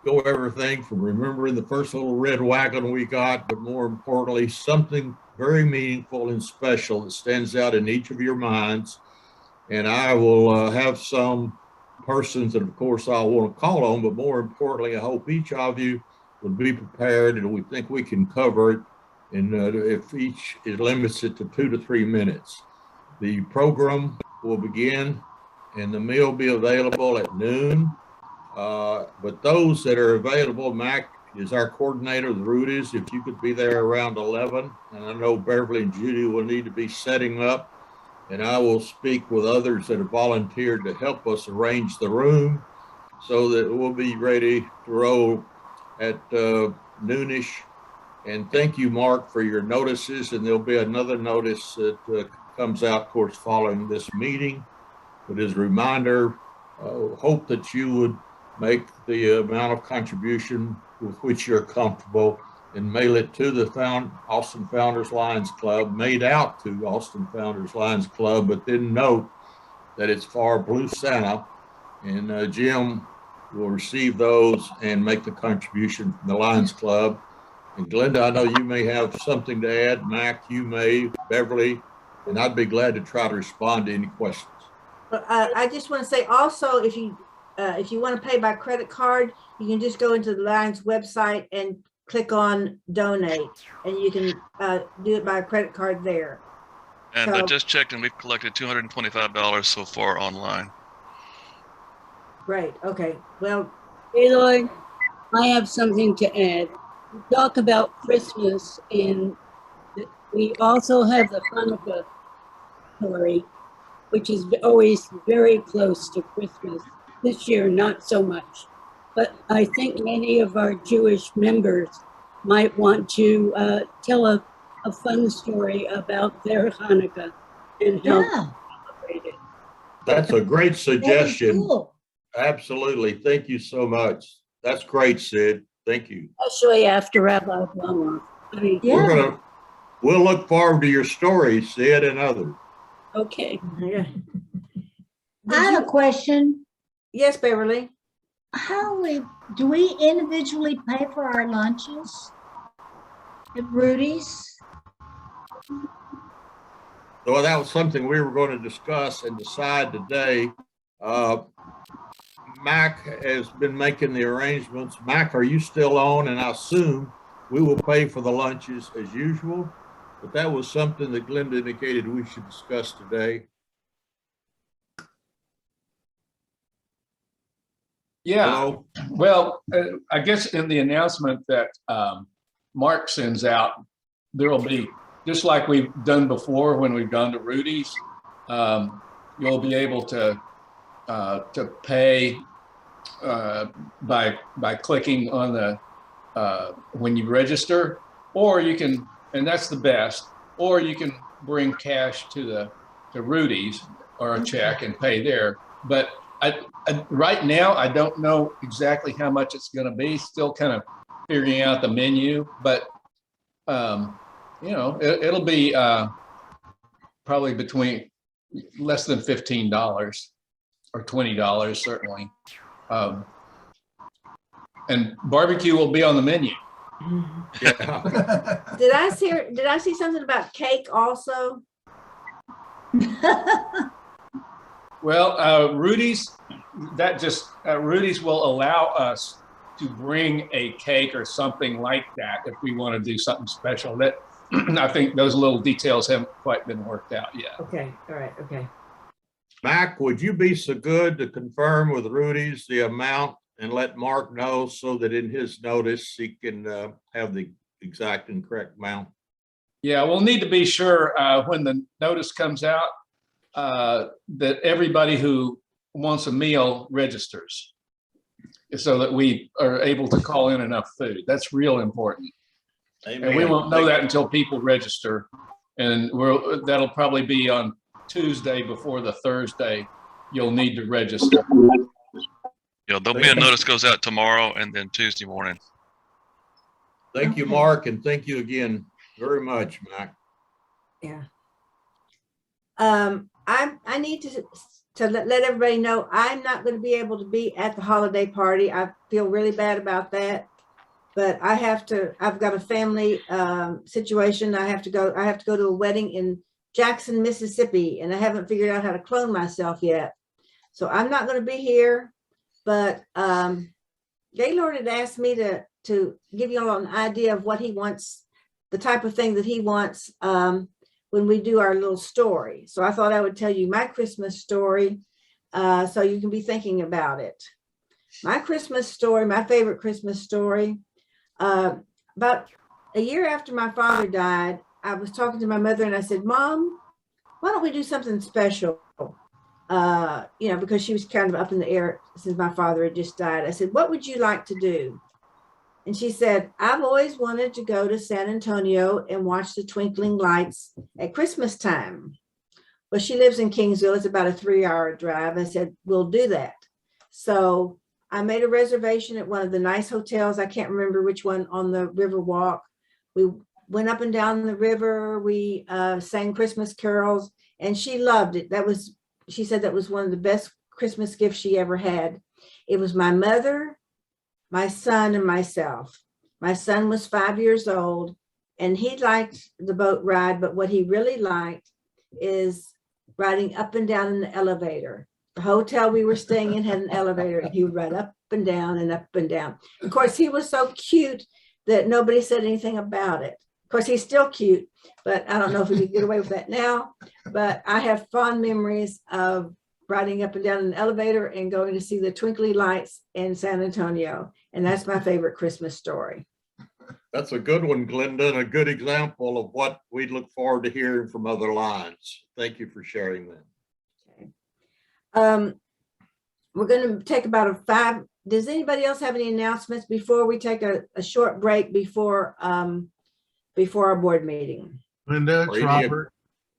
Speaker 14: go everything from remembering the first little red wagon we got, but more importantly, something very meaningful and special that stands out in each of your minds. And I will have some persons that, of course, I'll want to call on, but more importantly, I hope each of you would be prepared, and we think we can cover it. And if each limits it to 2 to 3 minutes. The program will begin and the meal will be available at noon. But those that are available, Mac is our coordinator of the Rudies. If you could be there around 11, and I know Beverly and Judy will need to be setting up, and I will speak with others that have volunteered to help us arrange the room so that we'll be ready to roll at noonish. And thank you, Mark, for your notices. And there'll be another notice that comes out, of course, following this meeting. But as a reminder, hope that you would make the amount of contribution with which you're comfortable and mail it to the Austin Founders Lions Club, made out to Austin Founders Lions Club, but then note that it's for Blue Santa, and Jim will receive those and make the contribution from the Lions Club. And Glenda, I know you may have something to add. Mac, you may, Beverly, and I'd be glad to try to respond to any questions.
Speaker 1: I just want to say also, if you want to pay by credit card, you can just go into the Lions website and click on donate, and you can do it by a credit card there.
Speaker 2: And
Speaker 1: So-
Speaker 2: I just checked, and we've collected $225 so far online.
Speaker 1: Great. Okay. Well,
Speaker 3: Hey, Lloyd, I have something to add. We talk about Christmas, and we also have the Hanukkah story, which is always very close to Christmas. This year, not so much. But I think many of our Jewish members might want to tell a fun story about their Hanukkah and how they celebrate it.
Speaker 14: That's a great suggestion.
Speaker 3: cool.
Speaker 14: Absolutely. Thank you so much. That's great, Sid. Thank you.
Speaker 3: Especially after Rabbi Blumofe. I mean,
Speaker 14: We'll look forward to your story, Sid, and others.
Speaker 3: Okay.
Speaker 1: Yeah.
Speaker 17: I have a question.
Speaker 1: Yes, Beverly.
Speaker 17: Do we individually pay for our lunches at Rudy's?
Speaker 14: Well, that was something we were going to discuss and decide today. Mac has been making the arrangements. Mac, are you still on? And I assume we will pay for the lunches as usual. but that was something that Glenda indicated we should discuss today.
Speaker 15: Yeah,
Speaker 14: Hello?
Speaker 15: well, I guess in the announcement that Mark sends out, there will be, just like we've done before when we've gone to Rudy's, you'll be able to pay by clicking on the when you register, or you can, and that's the best, or you can bring cash to Rudy's or a check and pay there. But right now, I don't know exactly how much it's going to be. Still kind of figuring out the menu, but you know, it'll be probably between less than $15 or $20 certainly. And barbecue will be on the menu.
Speaker 14: Yeah.
Speaker 1: Did I see something about cake also?
Speaker 15: Well, Rudy's will allow us to bring a cake or something like that if we want to do something special. That I think those little details haven't quite been worked out yet.
Speaker 1: Okay, all right, okay.
Speaker 14: Mac, would you be so good to confirm with Rudy's the amount and let Mark know so that in his notice he can have the exact and correct amount?
Speaker 15: Yeah, we'll need to be sure when the notice comes out that everybody who wants a meal registers so that we are able to call in enough food. That's real important.
Speaker 14: Amen.
Speaker 15: And we won't know that until people register. And that'll probably be on Tuesday before the Thursday. You'll need to register.
Speaker 2: Yeah, there'll be a notice goes out tomorrow and then Tuesday morning.
Speaker 14: Thank you, Mark, and thank you again very much, Mac.
Speaker 1: Yeah. I need to let everybody know I'm not going to be able to be at the holiday party. I feel really bad about that, but I've got a family situation. I have to go to a wedding in Jackson, Mississippi, and I haven't figured out how to clone myself yet. So I'm not going to be here, but Gaylord had asked me to give you all an idea of what he wants, the type of thing that he wants when we do our little story. So I thought I would tell you my Christmas story so you can be thinking about it. My Christmas story, my favorite Christmas story, about a year after my father died, I was talking to my mother and I said, Mom, why don't we do something special? You know, because she was kind of up in the air since my father had just died. I said, what would you like to do? And she said, I've always wanted to go to San Antonio and watch the twinkling lights at Christmas time. Well, she lives in Kingsville. It's about a 3-hour drive. I said, we'll do that. So I made a reservation at one of the nice hotels. I can't remember which one on the River Walk. We went up and down the river. We sang Christmas carols and she loved it. She said that was one of the best Christmas gifts she ever had. It was my mother, my son, and myself. My son was 5 years old and he liked the boat ride, but what he really liked is riding up and down in the elevator. The hotel we were staying in had an elevator and he would ride up and down and up and down. Of course, he was so cute that nobody said anything about it. Of course, he's still cute, but I don't know if we could get away with that now. But I have fond memories of riding up and down in an elevator and going to see the twinkly lights in San Antonio. And that's my favorite Christmas story.
Speaker 14: That's a good one, Glenda, and a good example of what we look forward to hearing from other lines. Thank you for sharing that.
Speaker 1: Okay. We're going to take about a 5. Does anybody else have any announcements before we take a short break before our board meeting?
Speaker 18: Linda, it's Robert.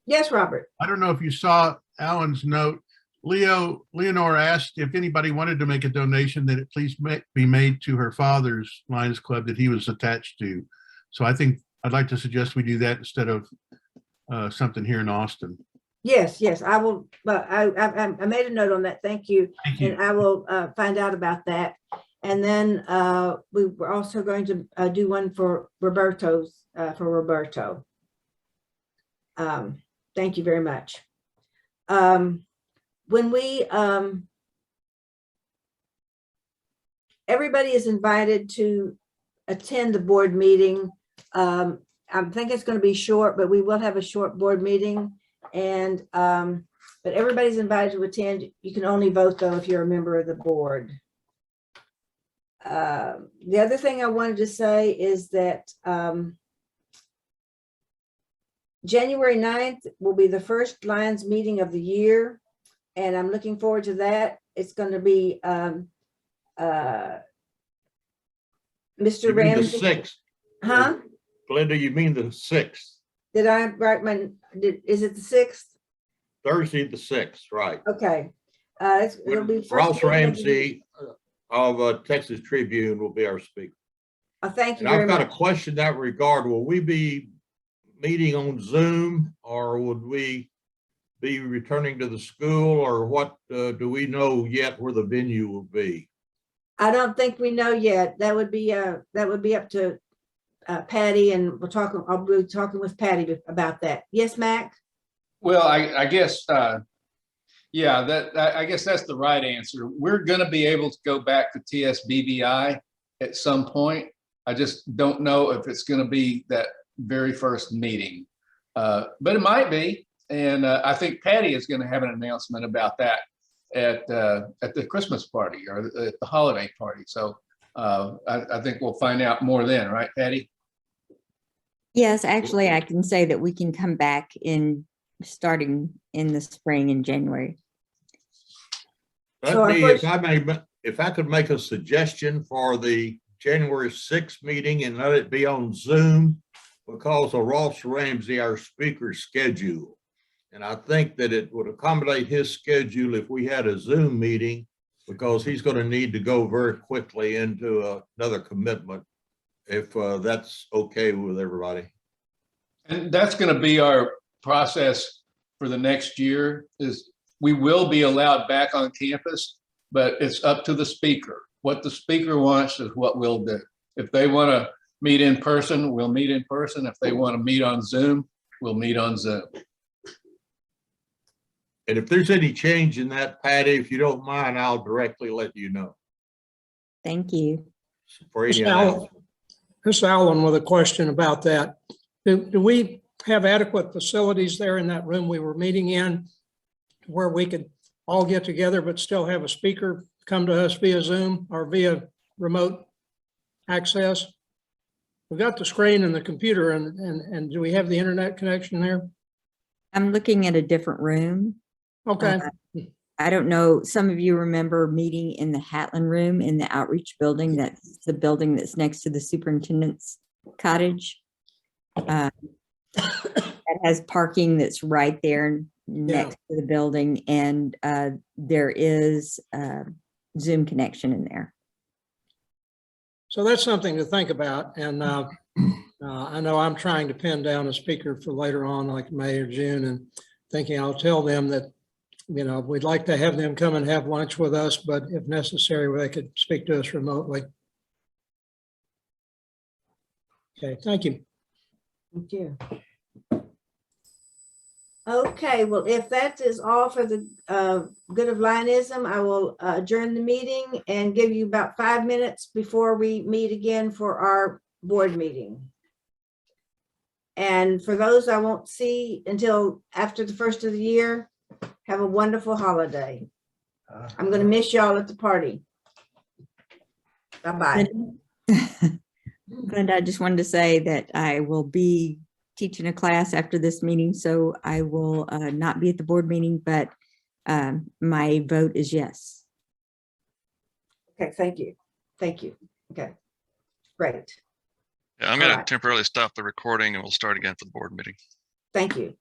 Speaker 1: Yes, Robert.
Speaker 18: I don't know if you saw Alan's note. Leonore asked if anybody wanted to make a donation that it please be made to her father's Lions Club that he was attached to. So I think I'd like to suggest we do that instead of something here in Austin.
Speaker 1: Yes, I will. But I made a note on that. Thank you.
Speaker 18: Thank you.
Speaker 1: And I will find out about that. And then we were also going to do one for Roberto. Thank you very much. When we, everybody is invited to attend the board meeting. I think it's going to be short, but we will have a short board meeting. And, but everybody's invited to attend. You can only vote though if you're a member of the board. The other thing I wanted to say is that January 9th will be the first Lions meeting of the year. And I'm looking forward to that. It's going to be Mr.
Speaker 14: You mean the
Speaker 1: Ramsey.
Speaker 14: 6th?
Speaker 1: Huh?
Speaker 14: Glenda, you mean the 6th?
Speaker 1: Did I write my, is it the 6th?
Speaker 14: Thursday, the 6th, right.
Speaker 1: Okay. It'll be first
Speaker 14: Ross
Speaker 1: meeting of the year.
Speaker 14: Ramsey of Texas Tribune will be our speaker.
Speaker 1: Thank you
Speaker 14: And
Speaker 1: very
Speaker 14: I've got
Speaker 1: much.
Speaker 14: a question in that regard. Will we be meeting on Zoom, or would we be returning to the school, or what do we know yet where the venue will be?
Speaker 1: I don't think we know yet. That would be up to Patty, and I'll be talking with Patty about that. Yes, Mac?
Speaker 15: Well, I guess, yeah, I guess that's the right answer. We're going to be able to go back to TSBBI at some point. I just don't know if it's going to be that very first meeting, but it might be. And I think Patty is going to have an announcement about that at the Christmas party or at the holiday party. So I think we'll find out more then, right, Patty?
Speaker 7: Yes, actually, I can say that we can come back starting in the spring in January.
Speaker 1: So
Speaker 14: if I could make a suggestion for the January 6th meeting and let it be on Zoom, because of Ross Ramsey, our speaker's schedule. And I think that it would accommodate his schedule if we had a Zoom meeting, because he's going to need to go very quickly into another commitment, if that's okay with everybody.
Speaker 15: And that's going to be our process for the next year. Is we will be allowed back on campus, but it's up to the speaker. What the speaker wants is what we'll do. If they want to meet in person, we'll meet in person. If they want to meet on Zoom, we'll meet on Zoom.
Speaker 14: And if there's any change in that, Patty, if you don't mind, I'll directly let you know.
Speaker 7: Thank you.
Speaker 14: For any
Speaker 13: Chris Allen with a question about that. Do we have adequate facilities there in that room we were meeting in where we could all get together but still have a speaker come to us via Zoom or via remote access? We've got the screen and the computer, and do we have the internet connection there?
Speaker 7: I'm looking at a different room.
Speaker 13: Okay.
Speaker 7: I don't know. Some of you remember meeting in the Hatland room in the outreach building. That's the building that's next to the superintendent's cottage. It has parking that's right there next to the building, and there is Zoom connection in there.
Speaker 13: So that's something to think about. And I know I'm trying to pin down a speaker for later on, like May or June, and thinking I'll tell them that, you know, we'd like to have them come and have lunch with us, but if necessary, they could speak to us remotely. Okay, thank you.
Speaker 1: Thank you. Okay, well, if that is all for the good of Lionism, I will adjourn the meeting and give you about 5 minutes before we meet again for our board meeting. And for those I won't see until after the first of the year, have a wonderful holiday. I'm going to miss y'all at the party. Bye-bye.
Speaker 7: Glenda, I just wanted to say that I will be teaching a class after this meeting, so I will not be at the board meeting, but my vote is yes.
Speaker 1: Okay, thank you. Thank you. Okay, great.
Speaker 2: Yeah, I'm going to temporarily stop the recording and we'll start again for the board meeting.
Speaker 1: Thank you.